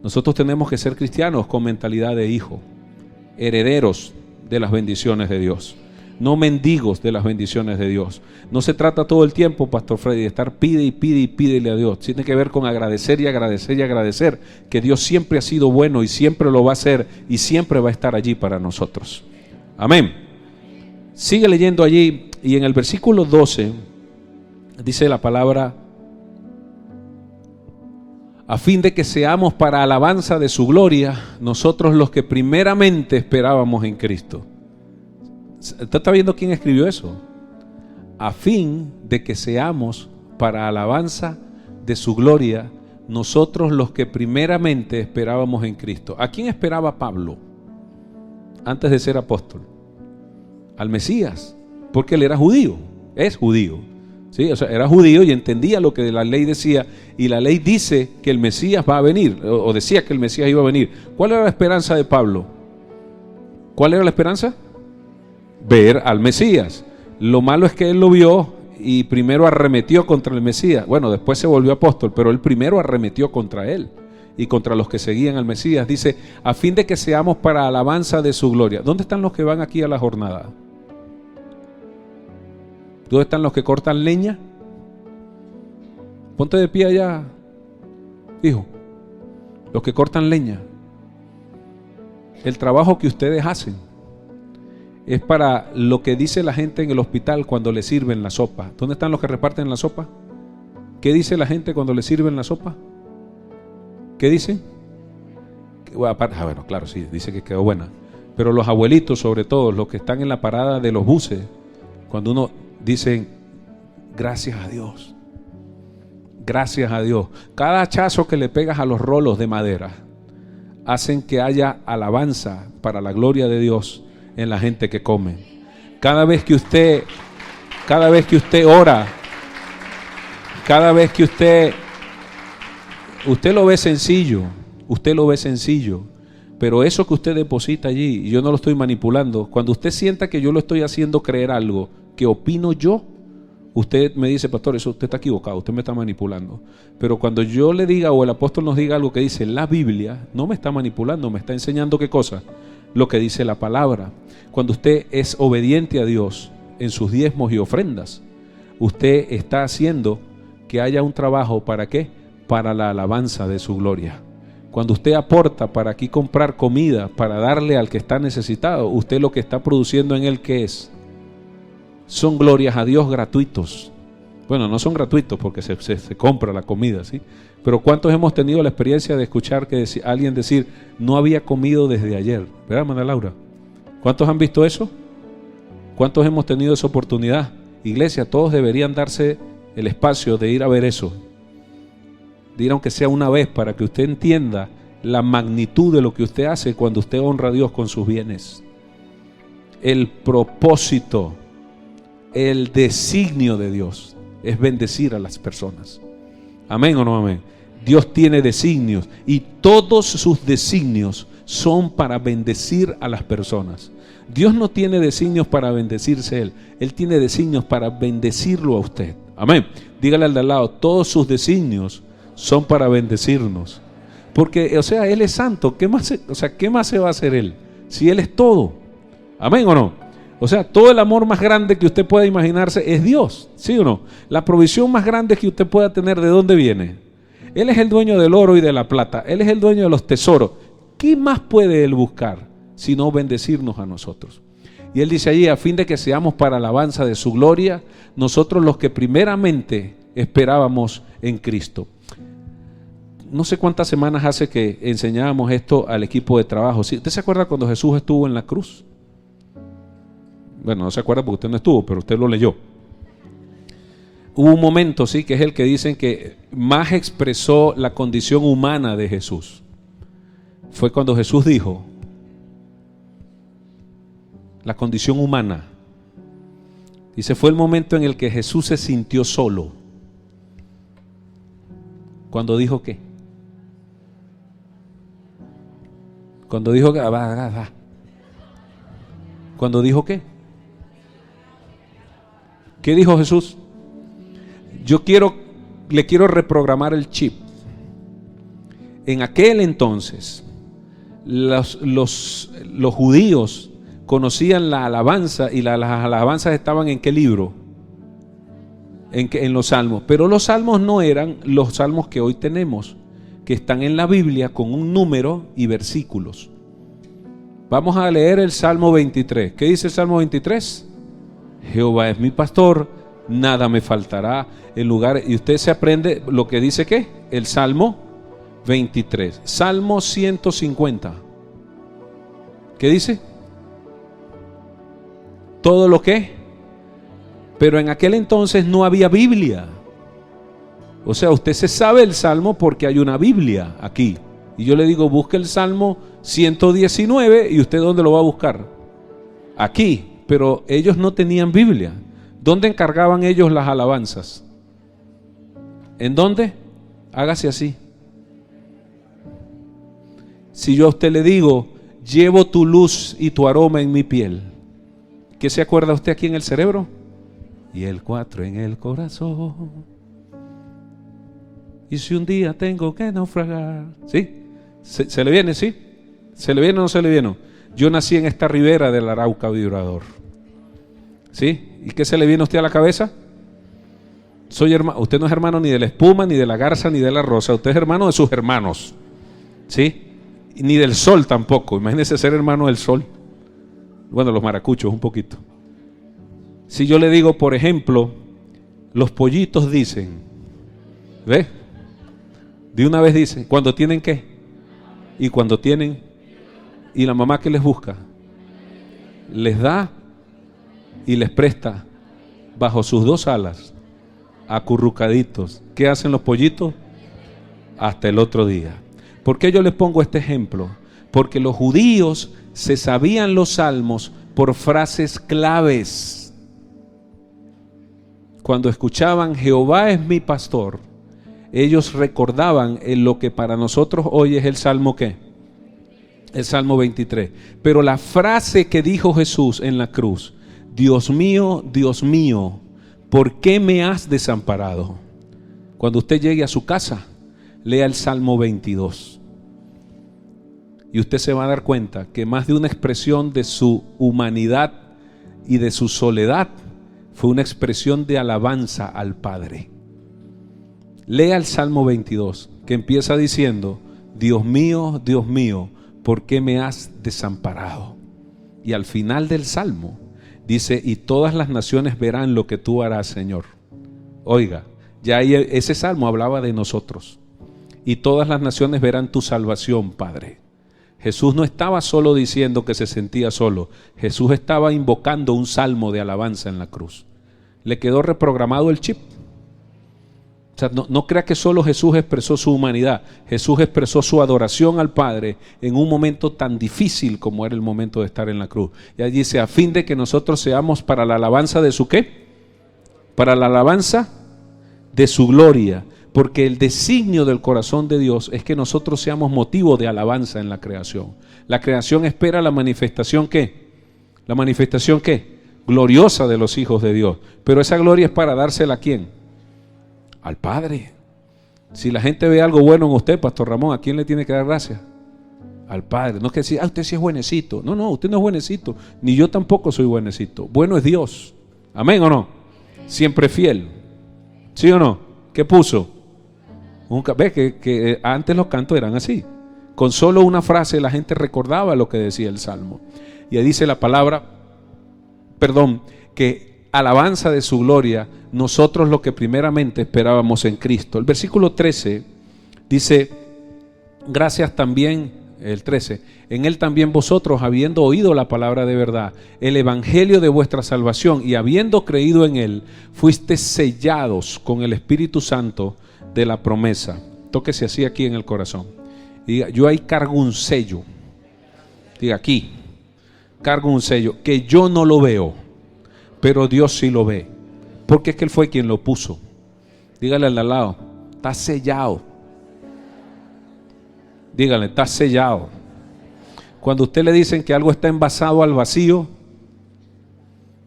A: Nosotros tenemos que ser cristianos con mentalidad de hijo, herederos de las bendiciones de Dios, no mendigos de las bendiciones de Dios. No se trata todo el tiempo, Pastor Freddy, de estar pide y pide y pídele a Dios. Tiene que ver con agradecer y agradecer y agradecer que Dios siempre ha sido bueno y siempre lo va a hacer y siempre va a estar allí para nosotros. Amén. Sigue leyendo allí y en el versículo 12 dice la palabra: a fin de que seamos para alabanza de su gloria, nosotros los que primeramente esperábamos en Cristo. ¿Usted está viendo quién escribió eso? A fin de que seamos para alabanza de su gloria, nosotros los que primeramente esperábamos en Cristo. ¿A quién esperaba Pablo antes de ser apóstol? Al Mesías, porque él era judío, es judío. ¿Sí? O sea, era judío y entendía lo que la ley decía, y la ley dice que el Mesías va a venir, o decía que el Mesías iba a venir. ¿Cuál era la esperanza de Pablo? ¿Cuál era la esperanza? Ver al Mesías. Lo malo es que él lo vio y primero arremetió contra el Mesías. Bueno, después se volvió apóstol, pero él primero arremetió contra él y contra los que seguían al Mesías. Dice, a fin de que seamos para alabanza de su gloria. ¿Dónde están los que van aquí a la jornada? ¿Dónde están los que cortan leña? Ponte de pie allá, hijo. Los que cortan leña. El trabajo que ustedes hacen es para lo que dice la gente en el hospital cuando le sirven la sopa. ¿Dónde están los que reparten la sopa? ¿Qué dice la gente cuando le sirven la sopa? ¿Qué dicen? Bueno, claro, sí, dice que quedó buena. Pero los abuelitos, sobre todo, los que están en la parada de los buses, cuando uno dicen, gracias a Dios, gracias a Dios. Cada hachazo que le pegas a los rolos de madera hacen que haya alabanza para la gloria de Dios en la gente que come. Cada vez que usted ora, cada vez que usted lo ve sencillo, pero eso que usted deposita allí, y yo no lo estoy manipulando, cuando usted sienta que yo lo estoy haciendo creer algo que opino yo, usted me dice, pastor, eso usted está equivocado, usted me está manipulando. Pero cuando yo le diga o el apóstol nos diga algo que dice la Biblia, no me está manipulando, me está enseñando qué cosa, lo que dice la palabra. Cuando usted es obediente a Dios en sus diezmos y ofrendas, usted está haciendo que haya un trabajo, ¿para qué? Para la alabanza de su gloria. Cuando usted aporta para aquí comprar comida, para darle al que está necesitado, usted lo que está produciendo en él, ¿qué es? Son glorias a Dios gratuitos. Bueno, no son gratuitos porque se compra la comida, ¿sí? Pero ¿cuántos hemos tenido la experiencia de escuchar que alguien decir, no había comido desde ayer? ¿Verdad, María Laura? ¿Cuántos han visto eso? ¿Cuántos hemos tenido esa oportunidad? Iglesia, todos deberían darse el espacio de ir a ver eso. De ir aunque sea una vez para que usted entienda la magnitud de lo que usted hace cuando usted honra a Dios con sus bienes. El propósito, el designio de Dios es bendecir a las personas. ¿Amén o no amén? Dios tiene designios y todos sus designios son para bendecir a las personas. Dios no tiene designios para bendecirse Él. Él tiene designios para bendecirlo a usted. Amén. Dígale al de al lado, todos sus designios son para bendecirnos. Porque, o sea, Él es santo. ¿Qué más se va a hacer Él? Si Él es todo. Amén o no. O sea, todo el amor más grande que usted pueda imaginarse es Dios, ¿sí o no? La provisión más grande que usted pueda tener, ¿de dónde viene? Él es el dueño del oro y de la plata. Él es el dueño de los tesoros. ¿Qué más puede Él buscar sino bendecirnos a nosotros? Y Él dice allí, a fin de que seamos para alabanza de su gloria, nosotros los que primeramente esperábamos en Cristo. No sé cuántas semanas hace que enseñábamos esto al equipo de trabajo. ¿Sí? ¿Usted se acuerda cuando Jesús estuvo en la cruz? Bueno, no se acuerda porque usted no estuvo, pero usted lo leyó. Hubo un momento, sí, que es el que dicen que más expresó la condición humana de Jesús. Fue cuando Jesús dijo, la condición humana. Dice, fue el momento en el que Jesús se sintió solo. Cuando dijo ¿qué? Cuando dijo que Cuando dijo ¿qué? ¿Qué dijo Jesús? Le quiero reprogramar el chip. En aquel entonces, los judíos conocían la alabanza y las alabanzas estaban ¿en qué libro? En los salmos. Pero los salmos no eran los salmos que hoy tenemos, que están en la Biblia con un número y versículos. Vamos a leer el Salmo 23. ¿Qué dice el Salmo 23? Jehová es mi pastor, nada me faltará en lugar. Y usted se aprende lo que dice ¿qué? El Salmo 23. Salmo 150. ¿Qué dice? Todo lo que. Pero en aquel entonces no había Biblia. O sea, usted se sabe el Salmo porque hay una Biblia aquí. Y yo le digo, busque el Salmo 119 y usted ¿dónde lo va a buscar? Aquí. Pero ellos no tenían Biblia. ¿Dónde encargaban ellos las alabanzas? ¿En dónde? Hágase así. Si yo a usted le digo, llevo tu luz y tu aroma en mi piel, ¿qué se acuerda usted aquí en el cerebro? Y el 4 en el corazón. Y si un día tengo que naufragar, ¿sí? ¿Se le viene, sí? ¿Se le viene o no se le viene? Yo nací en esta ribera del Arauca vibrador, ¿sí? ¿Y qué se le viene a usted a la cabeza? Usted no es hermano ni de la espuma, ni de la garza, ni de la rosa. Usted es hermano de sus hermanos, ¿sí? Ni del sol tampoco. Imagínese ser hermano del sol. Bueno, los maracuchos un poquito. Si yo le digo, por ejemplo, los pollitos dicen, ¿ve? De una vez dicen, ¿cuándo tienen qué? Y cuando tienen, y la mamá que les busca, les da y les presta bajo sus dos alas, acurrucaditos. ¿Qué hacen los pollitos? Hasta el otro día. ¿Por qué yo les pongo este ejemplo? Porque los judíos se sabían los salmos por frases claves. Cuando escuchaban Jehová es mi pastor, ellos recordaban en lo que para nosotros hoy es el Salmo ¿qué? El Salmo 23. Pero la frase que dijo Jesús en la cruz, Dios mío, ¿por qué me has desamparado? Cuando usted llegue a su casa, lea el Salmo 22. Y usted se va a dar cuenta que más de una expresión de su humanidad y de su soledad fue una expresión de alabanza al Padre. Lea el Salmo 22, que empieza diciendo, Dios mío, ¿por qué me has desamparado? Y al final del Salmo dice, y todas las naciones verán lo que tú harás, Señor. Oiga, ya ahí ese Salmo hablaba de nosotros. Y todas las naciones verán tu salvación, Padre. Jesús no estaba solo diciendo que se sentía solo. Jesús estaba invocando un salmo de alabanza en la cruz. Le quedó reprogramado el chip. O sea, no crea que solo Jesús expresó su humanidad. Jesús expresó su adoración al Padre en un momento tan difícil como era el momento de estar en la cruz. Y allí dice, a fin de que nosotros seamos para la alabanza de su ¿qué? Para la alabanza de su gloria. Porque el designio del corazón de Dios es que nosotros seamos motivo de alabanza en la creación. La creación espera la manifestación ¿qué? La manifestación ¿qué? Gloriosa de los hijos de Dios. Pero esa gloria es para dársela ¿a quién? Al Padre. Si la gente ve algo bueno en usted, Pastor Ramón, ¿a quién le tiene que dar gracias? Al Padre. No es que decir, usted sí es buenecito. No, usted no es buenecito. Ni yo tampoco soy buenecito. Bueno es Dios. ¿Amén o no? Siempre fiel. ¿Sí o no? ¿Qué puso? ¿Ves que antes los cantos eran así? Con solo una frase la gente recordaba lo que decía el Salmo. Y ahí dice la palabra, que alabanza de su gloria, nosotros lo que primeramente esperábamos en Cristo. El versículo 13 dice, gracias también, el 13, en él también vosotros, habiendo oído la palabra de verdad, el evangelio de vuestra salvación, y habiendo creído en él, fuisteis sellados con el Espíritu Santo de la promesa. Tóquese así aquí en el corazón. Y diga, yo ahí cargo un sello. Diga, aquí cargo un sello que yo no lo veo, pero Dios sí lo ve, porque es que Él fue quien lo puso. Dígale al de al lado, está sellado. Dígale, está sellado. Cuando a usted le dicen que algo está envasado al vacío,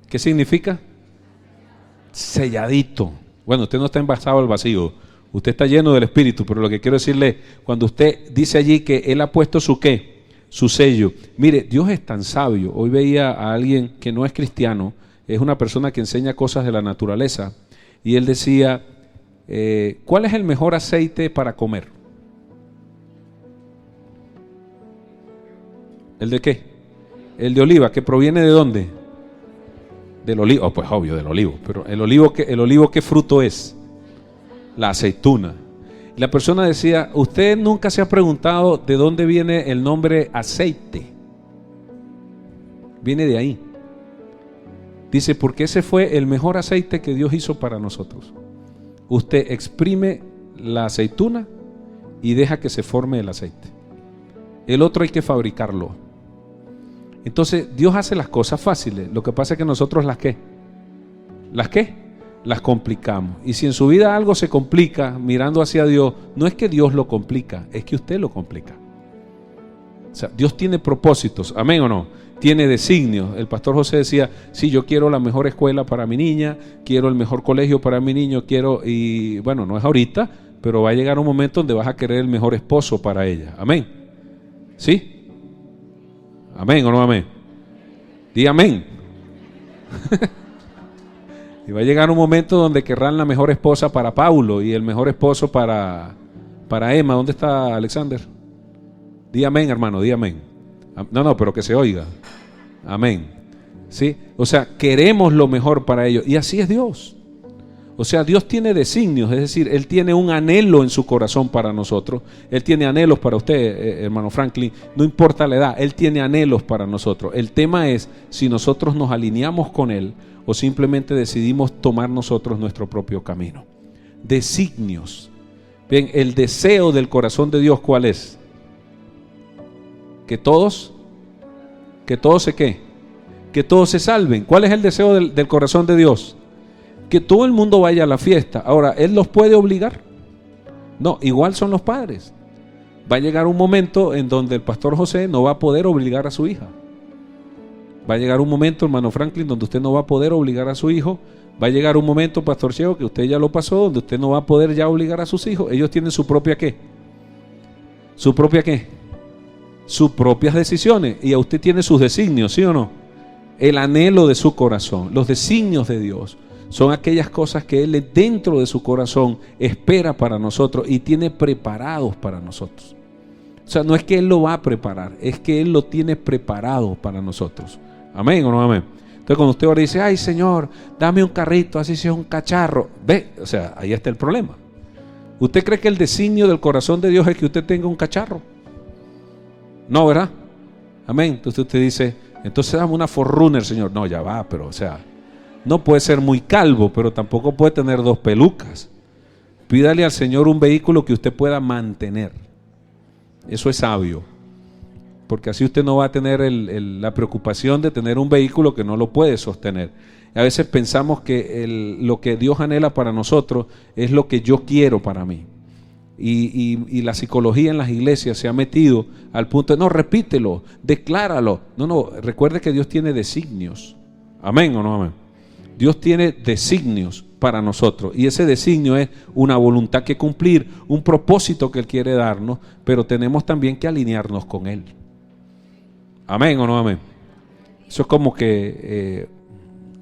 A: ¿qué significa? selladito. Bueno, usted no está envasado al vacío, usted está lleno del Espíritu, pero lo que quiero decirle, cuando usted dice allí que Él ha puesto su ¿qué? Su sello. Mire, Dios es tan sabio. Hoy veía a alguien que no es cristiano, es una persona que enseña cosas de la naturaleza, y él decía, ¿cuál es el mejor aceite para comer? ¿El de qué? El de oliva, ¿que proviene de dónde? Del olivo, pues obvio, del olivo. Pero el olivo, ¿qué fruto es? La aceituna. Y la persona decía, ¿usted nunca se ha preguntado de dónde viene el nombre aceite? Viene de ahí. Dice, porque ese fue el mejor aceite que Dios hizo para nosotros. Usted exprime la aceituna y deja que se forme el aceite. El otro hay que fabricarlo. Entonces Dios hace las cosas fáciles. Lo que pasa es que nosotros las complicamos. Y si en su vida algo se complica mirando hacia Dios, no es que Dios lo complica, es que usted lo complica. O sea, Dios tiene propósitos, amén o no, tiene designios. El pastor José decía, sí, yo quiero la mejor escuela para mi niña, quiero el mejor colegio para mi niño, y bueno, no es ahorita, pero va a llegar un momento donde vas a querer el mejor esposo para ella, amén. ¿Sí? ¿Amén o no amén? Di amén. Y va a llegar un momento donde querrán la mejor esposa para Paulo y el mejor esposo para Emma. ¿Dónde está Alexander? Di amén, hermano, di amén. No, pero que se oiga. Amén. ¿Sí? O sea, queremos lo mejor para ellos. Y así es Dios. O sea, Dios tiene designios, es decir, Él tiene un anhelo en su corazón para nosotros. Él tiene anhelos para usted, hermano Franklin, no importa la edad, Él tiene anhelos para nosotros. El tema es si nosotros nos alineamos con Él o simplemente decidimos tomar nosotros nuestro propio camino. Designios. Bien, el deseo del corazón de Dios, ¿cuál es? Que todos se ¿qué? Que todos se salven. ¿Cuál es el deseo del corazón de Dios? Que todo el mundo vaya a la fiesta. Ahora, ¿Él los puede obligar? No, igual son los padres. Va a llegar un momento en donde el pastor José no va a poder obligar a su hija. Va a llegar un momento, hermano Franklin, donde usted no va a poder obligar a su hijo. Va a llegar un momento, pastor Cheo, que usted ya lo pasó, donde usted no va a poder ya obligar a sus hijos. Ellos tienen su propia ¿qué? ¿Su propia qué? Sus propias decisiones. Y a usted tiene sus designios, ¿sí o no? El anhelo de su corazón, los designios de Dios. Son aquellas cosas que Él dentro de su corazón espera para nosotros y tiene preparados para nosotros. O sea, no es que Él lo va a preparar, es que Él lo tiene preparado para nosotros. ¿Amén o no amén? Entonces cuando usted ahora dice, ay Señor, dame un carrito, así sea un cacharro. Ve, o sea, ahí está el problema. ¿Usted cree que el designio del corazón de Dios es que usted tenga un cacharro? No, ¿verdad? Amén. Entonces usted dice, entonces dame una 4Runner, Señor. No, ya va, pero o sea, no puede ser muy calvo, pero tampoco puede tener 2 pelucas. Pídale al Señor un vehículo que usted pueda mantener. Eso es sabio. Porque así usted no va a tener la preocupación de tener un vehículo que no lo puede sostener. A veces pensamos que lo que Dios anhela para nosotros es lo que yo quiero para mí. Y la psicología en las iglesias se ha metido al punto de, no, repítelo, decláralo. No, recuerde que Dios tiene designios. ¿Amén o no amén? Dios tiene designios para nosotros y ese designio es una voluntad que cumplir, un propósito que Él quiere darnos, pero tenemos también que alinearnos con Él. ¿Amén o no amén? Eso es como que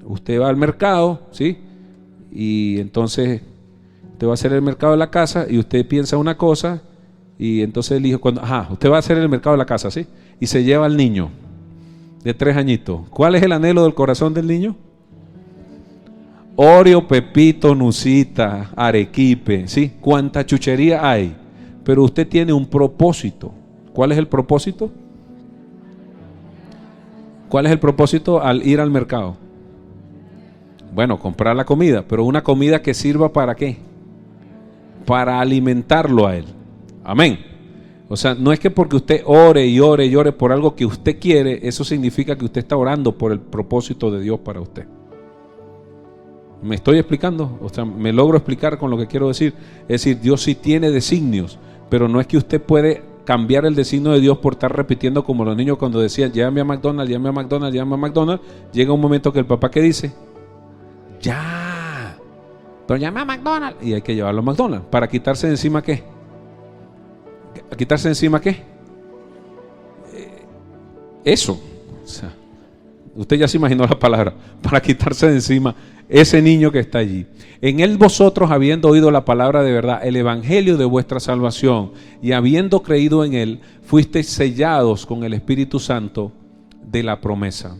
A: usted va al mercado, ¿sí? Y entonces usted va a hacer el mercado de la casa y usted piensa una cosa y entonces el hijo, usted va a hacer el mercado de la casa, ¿sí? Y se lleva al niño de 3 añitos. ¿Cuál es el anhelo del corazón del niño? Oreo, Pepito, Nusita, Arequipe, ¿sí? Cuánta chuchería hay. Pero usted tiene un propósito. ¿Cuál es el propósito? ¿Cuál es el propósito al ir al mercado? Bueno, comprar la comida, pero una comida que sirva ¿para qué? Para alimentarlo a él. Amén. O sea, no es que porque usted ore y ore y ore por algo que usted quiere, eso significa que usted está orando por el propósito de Dios para usted. ¿Me estoy explicando? O sea, ¿me logro explicar con lo que quiero decir? Es decir, Dios sí tiene designios, pero no es que usted puede cambiar el designio de Dios por estar repitiendo como los niños cuando decían, llévame a McDonald's, llévame a McDonald's, llévame a McDonald's. Llega un momento que el papá, ¿qué dice? Ya. Pero llame a McDonald's y hay que llevarlo a McDonald's. ¿Para quitarse de encima qué? ¿A quitarse de encima qué? Eso. O sea, usted ya se imaginó la palabra. Para quitarse de encima ese niño que está allí. En él vosotros, habiendo oído la palabra de verdad, el evangelio de vuestra salvación, y habiendo creído en él, fuisteis sellados con el Espíritu Santo de la promesa.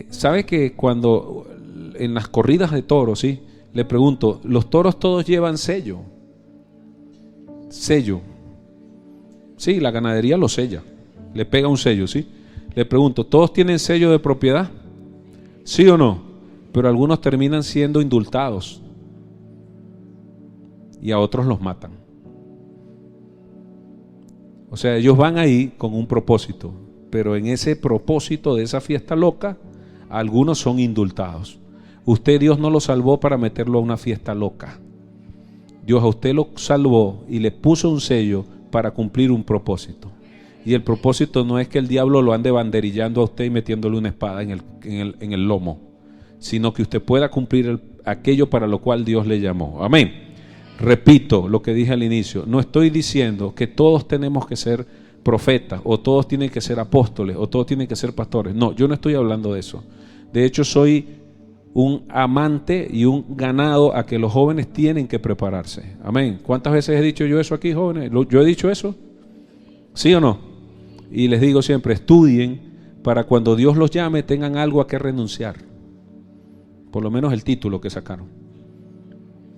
A: ¿Sabe que cuando en las corridas de toros, sí? Le pregunto, ¿los toros todos llevan sello? Sello. Sí, la ganadería lo sella. Le pega un sello, ¿sí? Le pregunto, ¿todos tienen sello de propiedad? ¿Sí o no? Pero algunos terminan siendo indultados y a otros los matan. O sea, ellos van ahí con un propósito, pero en ese propósito de esa fiesta loca, algunos son indultados. Dios no lo salvó para meterlo a una fiesta loca. Dios a usted lo salvó y le puso un sello para cumplir un propósito. Y el propósito no es que el diablo lo ande banderillando a usted y metiéndole una espada en el lomo, sino que usted pueda cumplir aquello para lo cual Dios le llamó. Amén. Repito lo que dije al inicio, no estoy diciendo que todos tenemos que ser profetas, o todos tienen que ser apóstoles, o todos tienen que ser pastores. No, yo no estoy hablando de eso. De hecho, soy un amante y un ganado a que los jóvenes tienen que prepararse. Amén. ¿Cuántas veces he dicho yo eso aquí, jóvenes? ¿Yo he dicho eso? ¿Sí o no? Y les digo siempre, estudien para cuando Dios los llame tengan algo a que renunciar. Por lo menos el título que sacaron.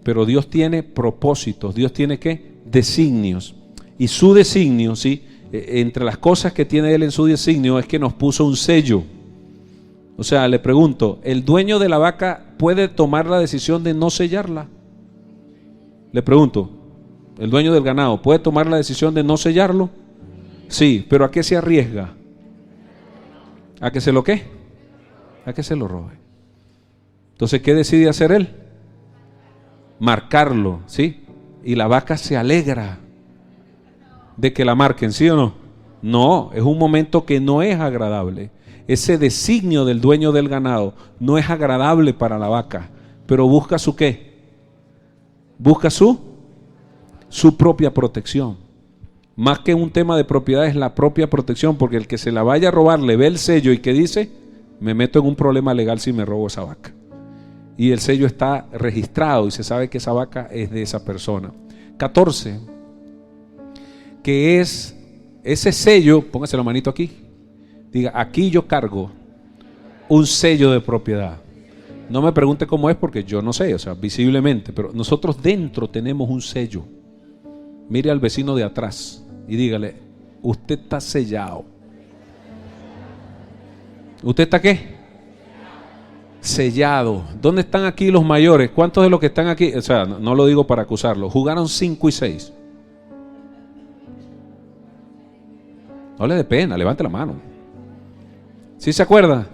A: Pero Dios tiene propósitos, Dios tiene ¿qué? Designios. Y su designio, ¿sí? Entre las cosas que tiene Él en su designio es que nos puso un sello. O sea, le pregunto, ¿el dueño de la vaca puede tomar la decisión de no sellarla? Le pregunto, ¿el dueño del ganado puede tomar la decisión de no sellarlo? Sí, pero ¿a qué se arriesga? ¿A que se lo qué? A que se lo robe. Entonces, ¿qué decide hacer él? Marcarlo, ¿sí? Y la vaca se alegra de que la marquen, ¿sí o no? No, es un momento que no es agradable. Ese designio del dueño del ganado no es agradable para la vaca, pero busca su ¿qué? Busca su propia protección. Más que un tema de propiedad es la propia protección, porque el que se la vaya a robar le ve el sello y que dice, me meto en un problema legal si me robo esa vaca. Y el sello está registrado y se sabe que esa vaca es de esa persona. 14, que es ese sello, póngase la manito aquí, diga, aquí yo cargo un sello de propiedad. No me pregunte cómo es porque yo no sé, o sea, visiblemente, pero nosotros dentro tenemos un sello. Mire al vecino de atrás y dígale, usted está sellado. ¿Usted está qué? Sellado. ¿Dónde están aquí los mayores? ¿Cuántos de los que están aquí? O sea, no lo digo para acusarlos. Jugaron 5 y 6. No le dé pena, levante la mano. ¿Sí se acuerda?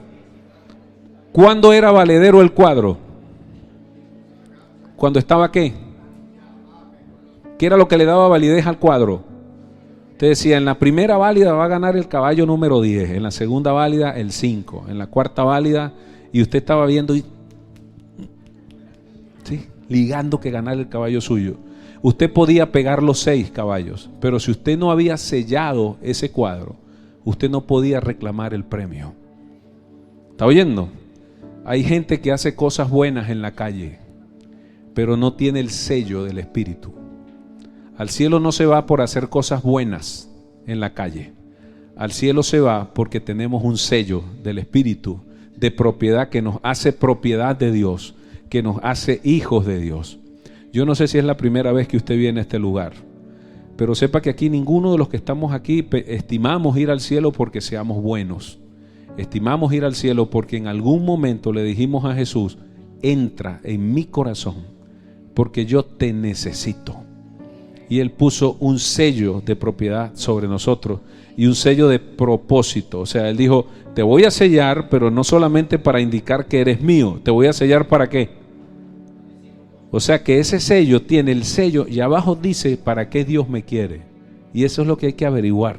A: ¿Cuándo era valedero el cuadro? ¿Cuándo estaba qué? ¿Qué era lo que le daba validez al cuadro? Usted decía, en la primera válida va a ganar el caballo número 10, en la segunda válida el 5, en la cuarta válida, y usted estaba viendo y ¿sí? Ligando que ganar el caballo suyo. Usted podía pegar los 6 caballos, pero si usted no había sellado ese cuadro, usted no podía reclamar el premio. ¿Está oyendo? Hay gente que hace cosas buenas en la calle, pero no tiene el sello del Espíritu. Al cielo no se va por hacer cosas buenas en la calle. Al cielo se va porque tenemos un sello del Espíritu de propiedad que nos hace propiedad de Dios, que nos hace hijos de Dios. Yo no sé si es la primera vez que usted viene a este lugar, pero sepa que aquí ninguno de los que estamos aquí estimamos ir al cielo porque seamos buenos. Estimamos ir al cielo porque en algún momento le dijimos a Jesús, entra en mi corazón porque yo te necesito. Y Él puso un sello de propiedad sobre nosotros y un sello de propósito. O sea, Él dijo, te voy a sellar, pero no solamente para indicar que eres mío. ¿Te voy a sellar para qué? O sea, que ese sello tiene el sello y abajo dice, ¿para qué Dios me quiere? Y eso es lo que hay que averiguar.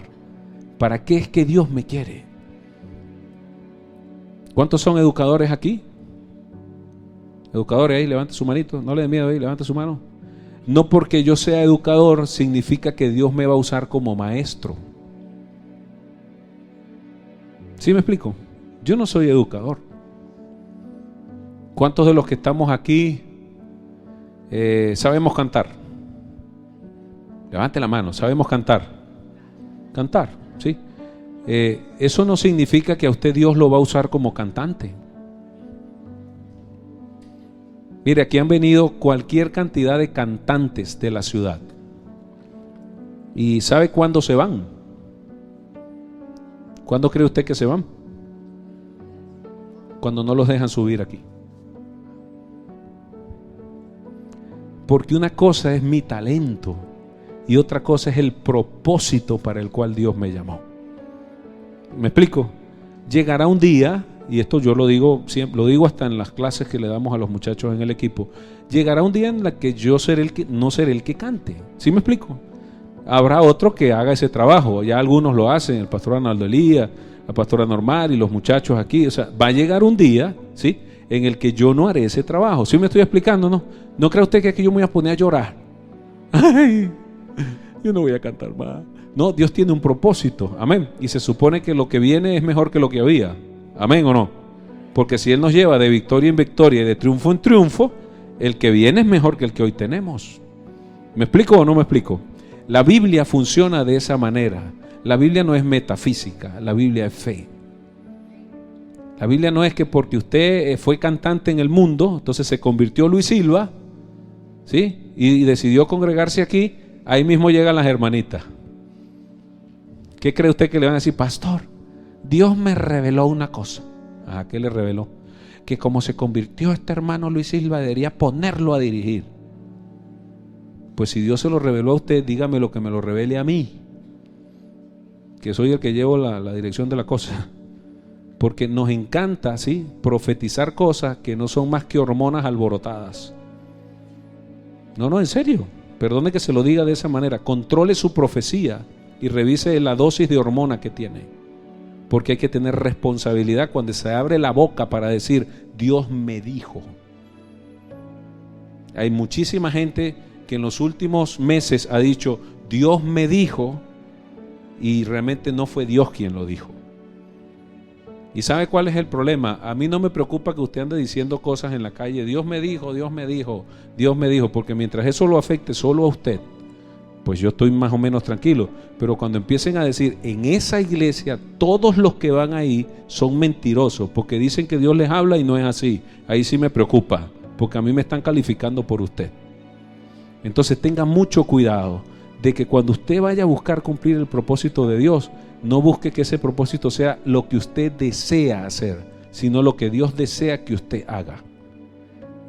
A: ¿Para qué es que Dios me quiere? ¿Cuántos son educadores aquí? Educadores ahí, levante su manito, no le dé miedo ahí, levante su mano. No porque yo sea educador significa que Dios me va a usar como maestro. ¿Sí me explico? Yo no soy educador. ¿Cuántos de los que estamos aquí sabemos cantar? Levante la mano, sabemos cantar. Cantar, ¿sí? Eso no significa que a usted Dios lo va a usar como cantante. Mire, aquí han venido cualquier cantidad de cantantes de la ciudad. ¿Y sabe cuándo se van? ¿Cuándo cree usted que se van? Cuando no los dejan subir aquí. Porque una cosa es mi talento y otra cosa es el propósito para el cual Dios me llamó. ¿Me explico? Llegará un día, y esto yo lo digo siempre, lo digo hasta en las clases que le damos a los muchachos en el equipo, llegará un día en la que yo no seré el que cante. ¿Sí me explico? Habrá otro que haga ese trabajo. Ya algunos lo hacen, el pastor Arnaldo Elías, la pastora Normal y los muchachos aquí. O sea, va a llegar un día, ¿sí?, en el que yo no haré ese trabajo. ¿Sí me estoy explicando? ¿No cree usted que aquí yo me voy a poner a llorar? Ay, yo no voy a cantar más. No, Dios tiene un propósito, amén. Y se supone que lo que viene es mejor que lo que había, amén o no. Porque si Él nos lleva de victoria en victoria y de triunfo en triunfo, el que viene es mejor que el que hoy tenemos. ¿Me explico o no me explico? La Biblia funciona de esa manera. La Biblia no es metafísica, la Biblia es fe. La Biblia no es que porque usted fue cantante en el mundo, entonces se convirtió Luis Silva, ¿sí?, y decidió congregarse aquí, ahí mismo llegan las hermanitas. ¿Qué cree usted que le van a decir? Pastor, Dios me reveló una cosa. ¿A qué le reveló? Que como se convirtió este hermano Luis Silva, debería ponerlo a dirigir. Pues si Dios se lo reveló a usted, dígame lo que me lo revele a mí, que soy el que llevo la dirección de la cosa. Porque nos encanta, ¿sí?, profetizar cosas que no son más que hormonas alborotadas. No, en serio. Perdone que se lo diga de esa manera. Controle su profecía y revise la dosis de hormona que tiene. Porque hay que tener responsabilidad cuando se abre la boca para decir, Dios me dijo. Hay muchísima gente que en los últimos meses ha dicho, Dios me dijo, y realmente no fue Dios quien lo dijo. ¿Y sabe cuál es el problema? A mí no me preocupa que usted ande diciendo cosas en la calle, Dios me dijo, Dios me dijo, Dios me dijo, porque mientras eso lo afecte solo a usted, pues yo estoy más o menos tranquilo. Pero cuando empiecen a decir, en esa iglesia todos los que van ahí son mentirosos, porque dicen que Dios les habla y no es así, ahí sí me preocupa, porque a mí me están calificando por usted. Entonces tenga mucho cuidado de que cuando usted vaya a buscar cumplir el propósito de Dios, no busque que ese propósito sea lo que usted desea hacer, sino lo que Dios desea que usted haga.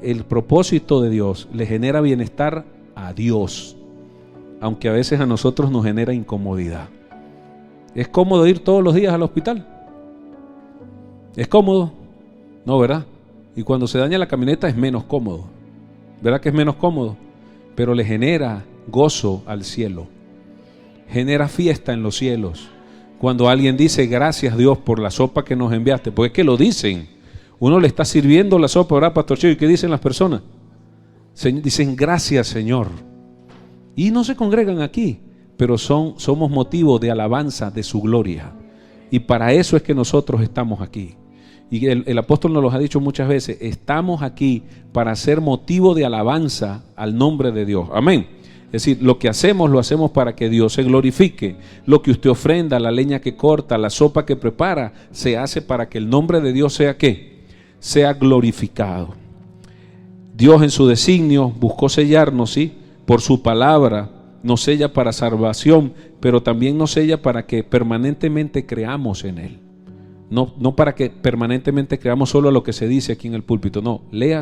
A: El propósito de Dios le genera bienestar a Dios, aunque a veces a nosotros nos genera incomodidad. ¿Es cómodo ir todos los días al hospital? ¿Es cómodo? No, ¿verdad? Y cuando se daña la camioneta es menos cómodo. ¿Verdad que es menos cómodo? Pero le genera gozo al cielo. Genera fiesta en los cielos. Cuando alguien dice, gracias Dios por la sopa que nos enviaste, pues es que lo dicen. Uno le está sirviendo la sopa, ¿verdad, Pastor Chico? ¿Y qué dicen las personas? Dicen, gracias Señor. Y no se congregan aquí, pero somos motivo de alabanza de su gloria. Y para eso es que nosotros estamos aquí. Y el apóstol nos lo ha dicho muchas veces, estamos aquí para ser motivo de alabanza al nombre de Dios. Amén. Es decir, lo que hacemos, lo hacemos para que Dios se glorifique. Lo que usted ofrenda, la leña que corta, la sopa que prepara, se hace para que el nombre de Dios sea ¿qué? Sea glorificado. Dios en su designio buscó sellarnos, ¿sí? Por su palabra, nos sella para salvación, pero también nos sella para que permanentemente creamos en Él. No para que permanentemente creamos solo lo que se dice aquí en el púlpito, no, lea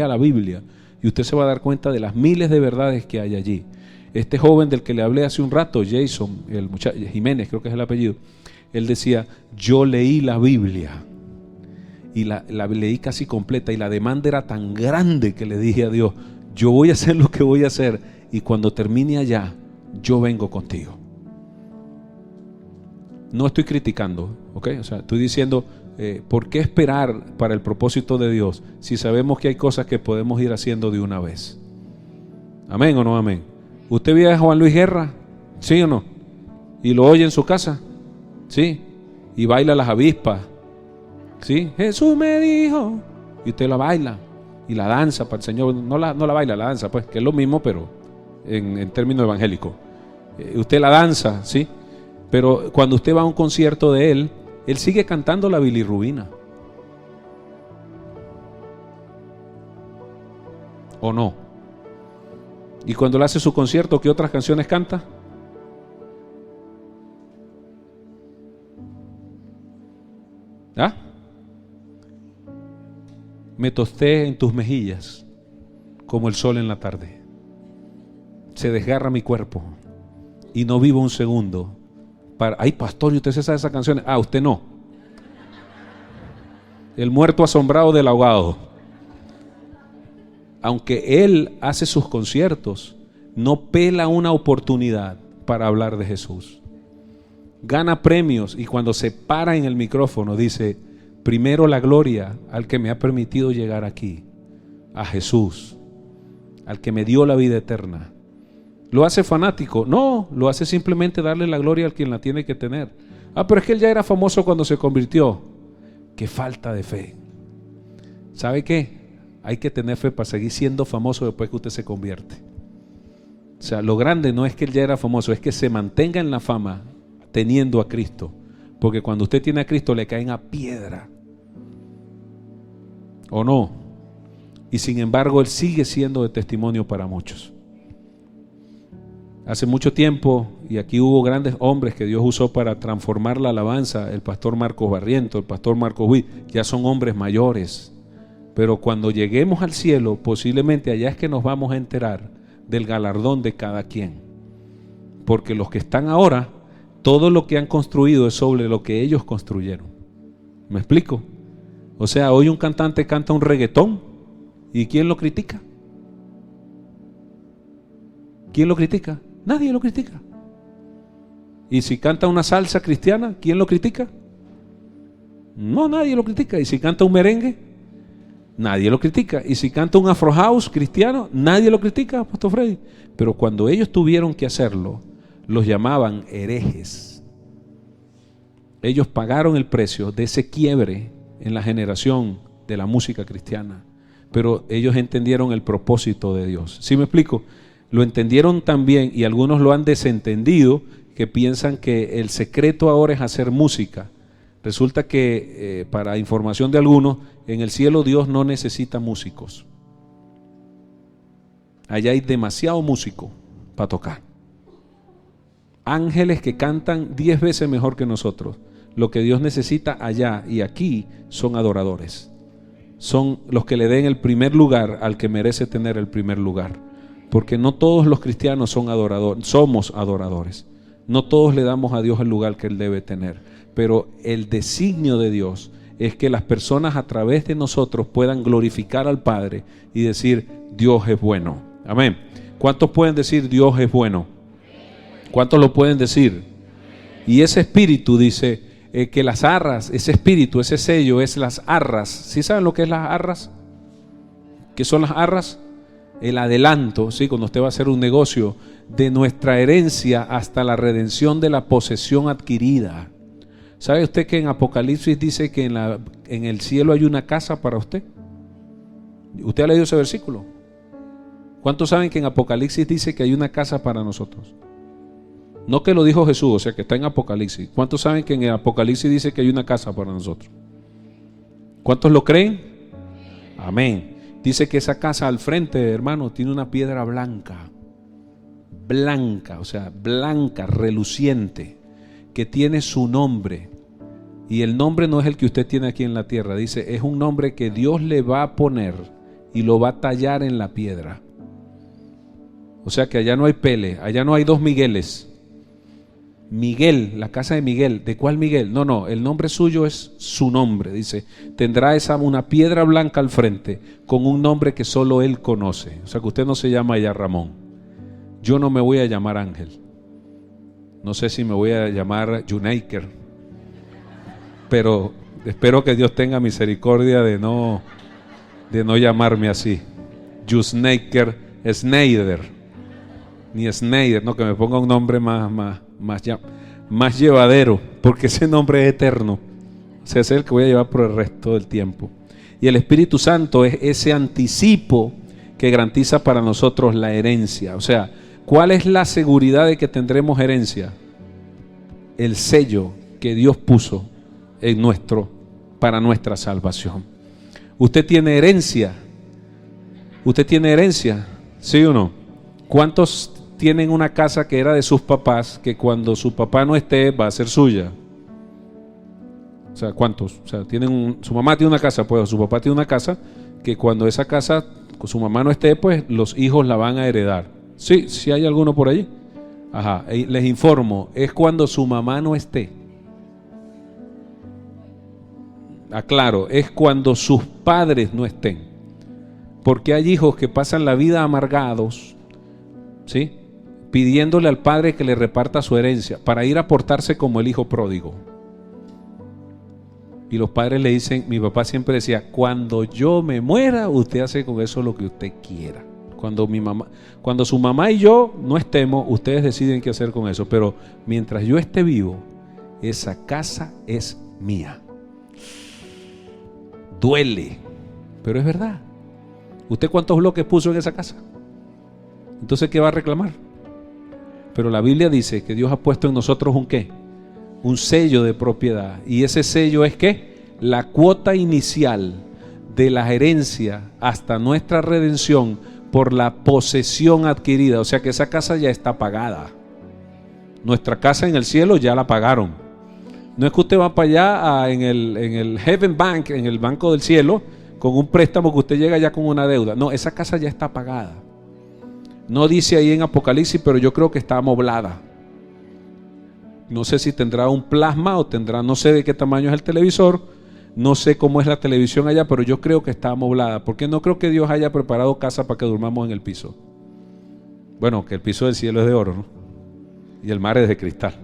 A: la Biblia y usted se va a dar cuenta de las miles de verdades que hay allí. Este joven del que le hablé hace un rato, Jason, el muchacho, Jiménez creo que es el apellido, él decía, yo leí la Biblia y la leí casi completa y la demanda era tan grande que le dije a Dios, yo voy a hacer lo que voy a hacer y cuando termine allá, yo vengo contigo. No estoy criticando, ¿ok? O sea, estoy diciendo, ¿por qué esperar para el propósito de Dios si sabemos que hay cosas que podemos ir haciendo de una vez? ¿Amén o no amén? ¿Usted ve a Juan Luis Guerra? ¿Sí o no? ¿Y lo oye en su casa? ¿Sí? Y baila las avispas. ¿Sí? Jesús me dijo. Y usted la baila y la danza para el Señor. No la baila, la danza, pues, que es lo mismo, pero en términos evangélicos. Usted la danza, ¿sí? Pero cuando usted va a un concierto de él sigue cantando la bilirrubina. ¿O no? Y cuando él hace su concierto, ¿qué otras canciones canta? ¿Ah? Me tosté en tus mejillas como el sol en la tarde. Se desgarra mi cuerpo y no vivo un segundo. Ay, pastor, ¿y usted se sabe esas canciones? Ah, usted no. El muerto asombrado del ahogado. Aunque él hace sus conciertos, no pela una oportunidad para hablar de Jesús. Gana premios y cuando se para en el micrófono dice: primero la gloria al que me ha permitido llegar aquí, a Jesús, al que me dio la vida eterna. ¿Lo hace fanático? No, lo hace simplemente darle la gloria al quien la tiene que tener. Ah, pero es que él ya era famoso cuando se convirtió. ¡Qué falta de fe! ¿Sabe qué? Hay que tener fe para seguir siendo famoso después que usted se convierte. O sea, lo grande no es que él ya era famoso, es que se mantenga en la fama teniendo a Cristo. Porque cuando usted tiene a Cristo le caen a piedra. ¿O no? Y sin embargo él sigue siendo de testimonio para muchos. Hace mucho tiempo, y aquí hubo grandes hombres que Dios usó para transformar la alabanza, el pastor Marcos Barriento, el pastor Marcos Huit, ya son hombres mayores. Pero cuando lleguemos al cielo, posiblemente allá es que nos vamos a enterar del galardón de cada quien. Porque los que están ahora, todo lo que han construido es sobre lo que ellos construyeron. ¿Me explico? O sea, hoy un cantante canta un reggaetón, ¿y quién lo critica? ¿Quién lo critica? Nadie lo critica. ¿Y si canta una salsa cristiana, quién lo critica? No, nadie lo critica. ¿Y si canta un merengue? Nadie lo critica. ¿Y si canta un afro house cristiano? Nadie lo critica, Pastor Freddy. Pero cuando ellos tuvieron que hacerlo, los llamaban herejes. Ellos pagaron el precio de ese quiebre en la generación de la música cristiana. Pero ellos entendieron el propósito de Dios. ¿Sí me explico? Lo entendieron también, y algunos lo han desentendido, que piensan que el secreto ahora es hacer música. Resulta que, para información de algunos, en el cielo Dios no necesita músicos. Allá hay demasiado músico para tocar. Ángeles que cantan 10 veces mejor que nosotros. Lo que Dios necesita allá y aquí son adoradores. Son los que le den el primer lugar al que merece tener el primer lugar. Porque no todos los cristianos son adoradores, somos adoradores. No todos le damos a Dios el lugar que Él debe tener. Pero el designio de Dios es que las personas a través de nosotros puedan glorificar al Padre y decir: Dios es bueno. Amén. ¿Cuántos pueden decir Dios es bueno? ¿Cuántos lo pueden decir? Y ese espíritu dice que las arras, ese espíritu, ese sello es las arras. ¿Sí saben lo que es las arras? ¿Qué son las arras? El adelanto, ¿sí? Cuando usted va a hacer un negocio, de nuestra herencia hasta la redención de la posesión adquirida. ¿Sabe usted que en Apocalipsis dice que en el cielo hay una casa para usted? ¿Usted ha leído ese versículo? ¿Cuántos saben que en Apocalipsis dice que hay una casa para nosotros? No que lo dijo Jesús, o sea que está en Apocalipsis. ¿Cuántos saben que en el Apocalipsis dice que hay una casa para nosotros? ¿Cuántos lo creen? Amén. Dice que esa casa al frente, hermano, tiene una piedra blanca. Blanca, o sea, blanca, reluciente, que tiene su nombre. Y el nombre no es el que usted tiene aquí en la tierra. Dice, es un nombre que Dios le va a poner y lo va a tallar en la piedra. O sea que allá no hay Pele, allá no hay dos Migueles. Miguel, la casa de Miguel. ¿De cuál Miguel? No, el nombre suyo es su nombre. Dice, tendrá una piedra blanca al frente con un nombre que solo él conoce. O sea que usted no se llama ya Ramón. Yo no me voy a llamar Ángel. No sé si me voy a llamar Junaiker. Pero Espero que Dios tenga misericordia de no llamarme así. Jusnaker Snyder. Ni Snyder, no, que me ponga un nombre más llevadero, porque ese nombre es eterno. O sea, ese es el que voy a llevar por el resto del tiempo. Y el Espíritu Santo es ese anticipo que garantiza para nosotros la herencia. O sea, ¿cuál es la seguridad de que tendremos herencia? El sello que Dios puso para nuestra salvación. ¿Usted tiene herencia? ¿Usted tiene herencia? ¿Sí o no? ¿Cuántos tienen una casa que era de sus papás, que cuando su papá no esté va a ser suya? O sea, ¿cuántos? O sea, su mamá tiene una casa, pues su papá tiene una casa que cuando esa casa, con su mamá no esté, pues los hijos la van a heredar. Sí, sí hay alguno por allí. Ajá, les informo, es cuando su mamá no esté. Aclaro, es cuando sus padres no estén. Porque hay hijos que pasan la vida amargados, ¿sí?, pidiéndole al padre que le reparta su herencia para ir a portarse como el hijo pródigo. Y los padres le dicen, mi papá siempre decía, cuando yo me muera, usted hace con eso lo que usted quiera. Cuando su mamá y yo no estemos, ustedes deciden qué hacer con eso. Pero mientras yo esté vivo, esa casa es mía. Duele, pero es verdad. ¿Usted cuántos bloques puso en esa casa? Entonces, ¿qué va a reclamar? Pero la Biblia dice que Dios ha puesto en nosotros ¿un qué? Un sello de propiedad. Y ese sello es ¿qué? La cuota inicial de la herencia hasta nuestra redención por la posesión adquirida. O sea que esa casa ya está pagada. Nuestra casa en el cielo ya la pagaron. No es que usted va para allá en el Heaven Bank, en el banco del cielo, con un préstamo que usted llega ya con una deuda. No, esa casa ya está pagada. No dice ahí en Apocalipsis, pero yo creo que está amoblada. No sé si tendrá un plasma o tendrá, no sé de qué tamaño es el televisor, no sé cómo es la televisión allá, pero yo creo que está amoblada, porque no creo que Dios haya preparado casa para que durmamos en el piso. Bueno, que el piso del cielo es de oro, ¿no? Y el mar es de cristal.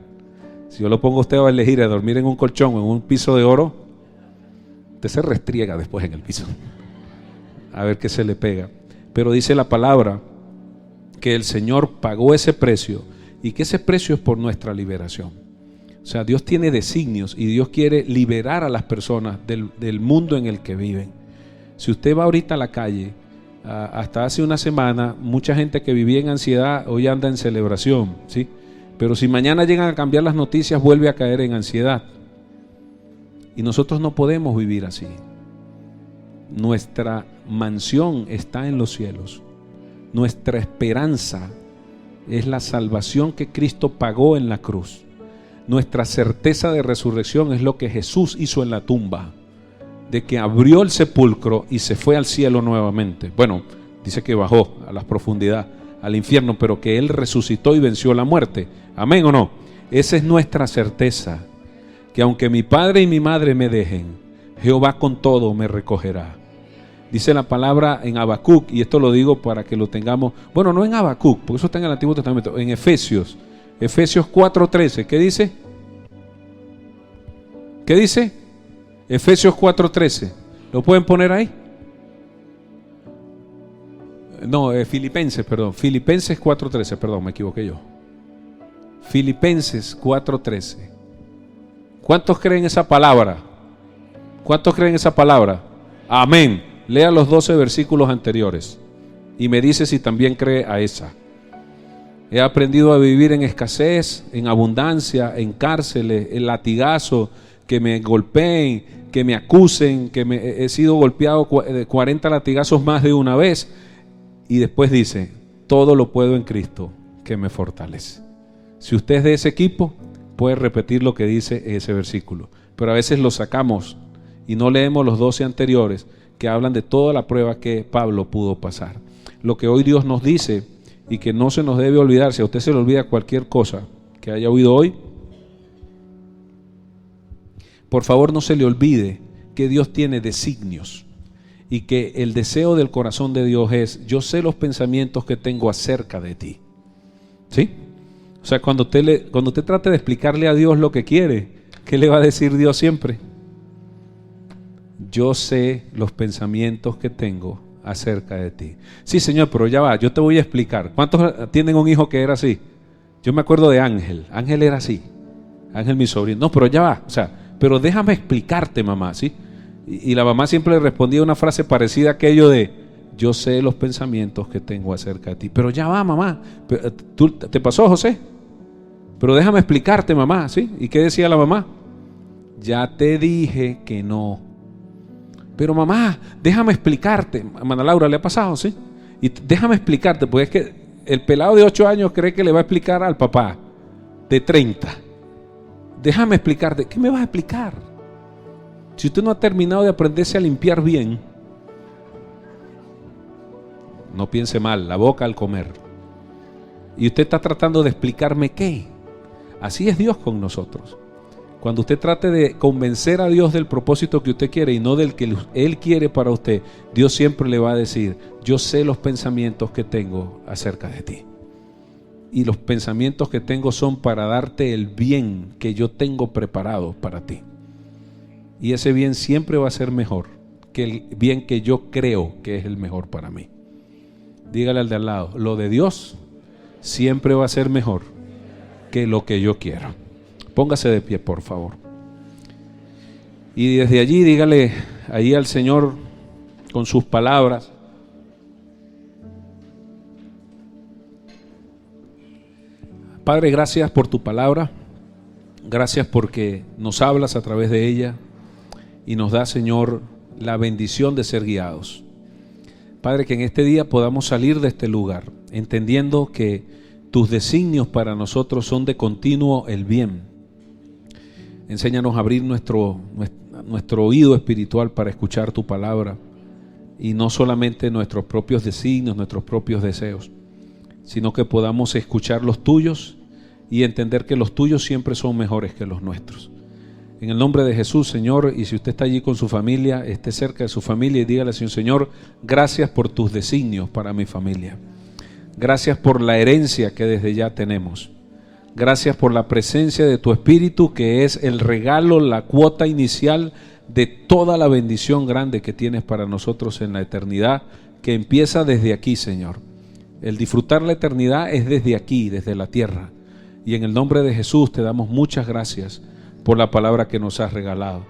A: Si yo lo pongo a usted a elegir a dormir en un colchón o en un piso de oro, usted se restriega después en el piso a ver qué se le pega. Pero dice la palabra que el Señor pagó ese precio y que ese precio es por nuestra liberación. O sea, Dios tiene designios y Dios quiere liberar a las personas del mundo en el que viven. Si usted va ahorita a la calle, hasta hace una semana, mucha gente que vivía en ansiedad hoy anda en celebración, ¿sí? Pero si mañana llegan a cambiar las noticias, vuelve a caer en ansiedad. Y nosotros no podemos vivir así. Nuestra mansión está en los cielos. Nuestra esperanza es la salvación que Cristo pagó en la cruz. Nuestra certeza de resurrección es lo que Jesús hizo en la tumba, de que abrió el sepulcro y se fue al cielo nuevamente. Bueno, dice que bajó a las profundidades, al infierno, pero que Él resucitó y venció la muerte. ¿Amén o no? Esa es nuestra certeza, que aunque mi padre y mi madre me dejen, Jehová con todo me recogerá. Dice la palabra en Habacuc, y esto lo digo para que lo tengamos, bueno, no en Habacuc, porque eso está en el Antiguo Testamento, en Efesios 4:13, ¿qué dice? ¿Qué dice? Efesios 4:13, ¿lo pueden poner ahí? No, Filipenses 4:13, perdón, me equivoqué yo. Filipenses 4:13. ¿Cuántos creen esa palabra? ¿Cuántos creen esa palabra? Amén. Lea los 12 versículos anteriores y me dice si también cree a esa. He aprendido a vivir en escasez, en abundancia, en cárceles, en latigazo, que me golpeen, que me acusen, que he sido golpeado 40 latigazos más de una vez. Y después dice, todo lo puedo en Cristo que me fortalece. Si usted es de ese equipo, puede repetir lo que dice ese versículo. Pero a veces lo sacamos y no leemos los 12 anteriores que hablan de toda la prueba que Pablo pudo pasar. Lo que hoy Dios nos dice y que no se nos debe olvidar, si a usted se le olvida cualquier cosa que haya oído hoy, por favor no se le olvide que Dios tiene designios y que el deseo del corazón de Dios es, yo sé los pensamientos que tengo acerca de ti. ¿Sí? O sea, cuando usted trate de explicarle a Dios lo que quiere, ¿qué le va a decir Dios siempre? yo sé los pensamientos que tengo acerca de ti. Sí, Señor, pero ya va, yo te voy a explicar. ¿Cuántos tienen un hijo que era así? Yo me acuerdo de Ángel. Ángel era así. Ángel, mi sobrino. No, pero ya va. O sea, pero déjame explicarte, mamá, ¿sí? Y la mamá siempre le respondía una frase parecida a aquello de: yo sé los pensamientos que tengo acerca de ti. Pero ya va, mamá. ¿Te pasó, José? Pero déjame explicarte, mamá, ¿sí? ¿Y qué decía la mamá? Ya te dije que no. Pero mamá, déjame explicarte. A Mana Laura le ha pasado, ¿sí? Y déjame explicarte, porque es que el pelado de 8 años cree que le va a explicar al papá de 30. Déjame explicarte. ¿Qué me vas a explicar? Si usted no ha terminado de aprenderse a limpiar bien, no piense mal, la boca al comer. Y usted está tratando de explicarme qué. Así es Dios con nosotros. Cuando usted trate de convencer a Dios del propósito que usted quiere y no del que Él quiere para usted, Dios siempre le va a decir: yo sé los pensamientos que tengo acerca de ti. Y los pensamientos que tengo son para darte el bien que yo tengo preparado para ti. Y ese bien siempre va a ser mejor que el bien que yo creo que es el mejor para mí. Dígale al de al lado: lo de Dios siempre va a ser mejor que lo que yo quiero. Póngase de pie, por favor. Y desde allí dígale ahí al Señor con sus palabras: Padre, gracias por tu palabra. Gracias porque nos hablas a través de ella y nos da, Señor, la bendición de ser guiados. Padre, que en este día podamos salir de este lugar entendiendo que tus designios para nosotros son de continuo el bien. Enséñanos a abrir nuestro oído espiritual para escuchar tu palabra y no solamente nuestros propios designios, nuestros propios deseos, sino que podamos escuchar los tuyos y entender que los tuyos siempre son mejores que los nuestros. En el nombre de Jesús, Señor, y si usted está allí con su familia, esté cerca de su familia y dígale: Señor, gracias por tus designios para mi familia. Gracias por la herencia que desde ya tenemos. Gracias por la presencia de tu Espíritu, que es el regalo, la cuota inicial de toda la bendición grande que tienes para nosotros en la eternidad, que empieza desde aquí, Señor. El disfrutar la eternidad es desde aquí, desde la tierra. Y en el nombre de Jesús te damos muchas gracias por la palabra que nos has regalado.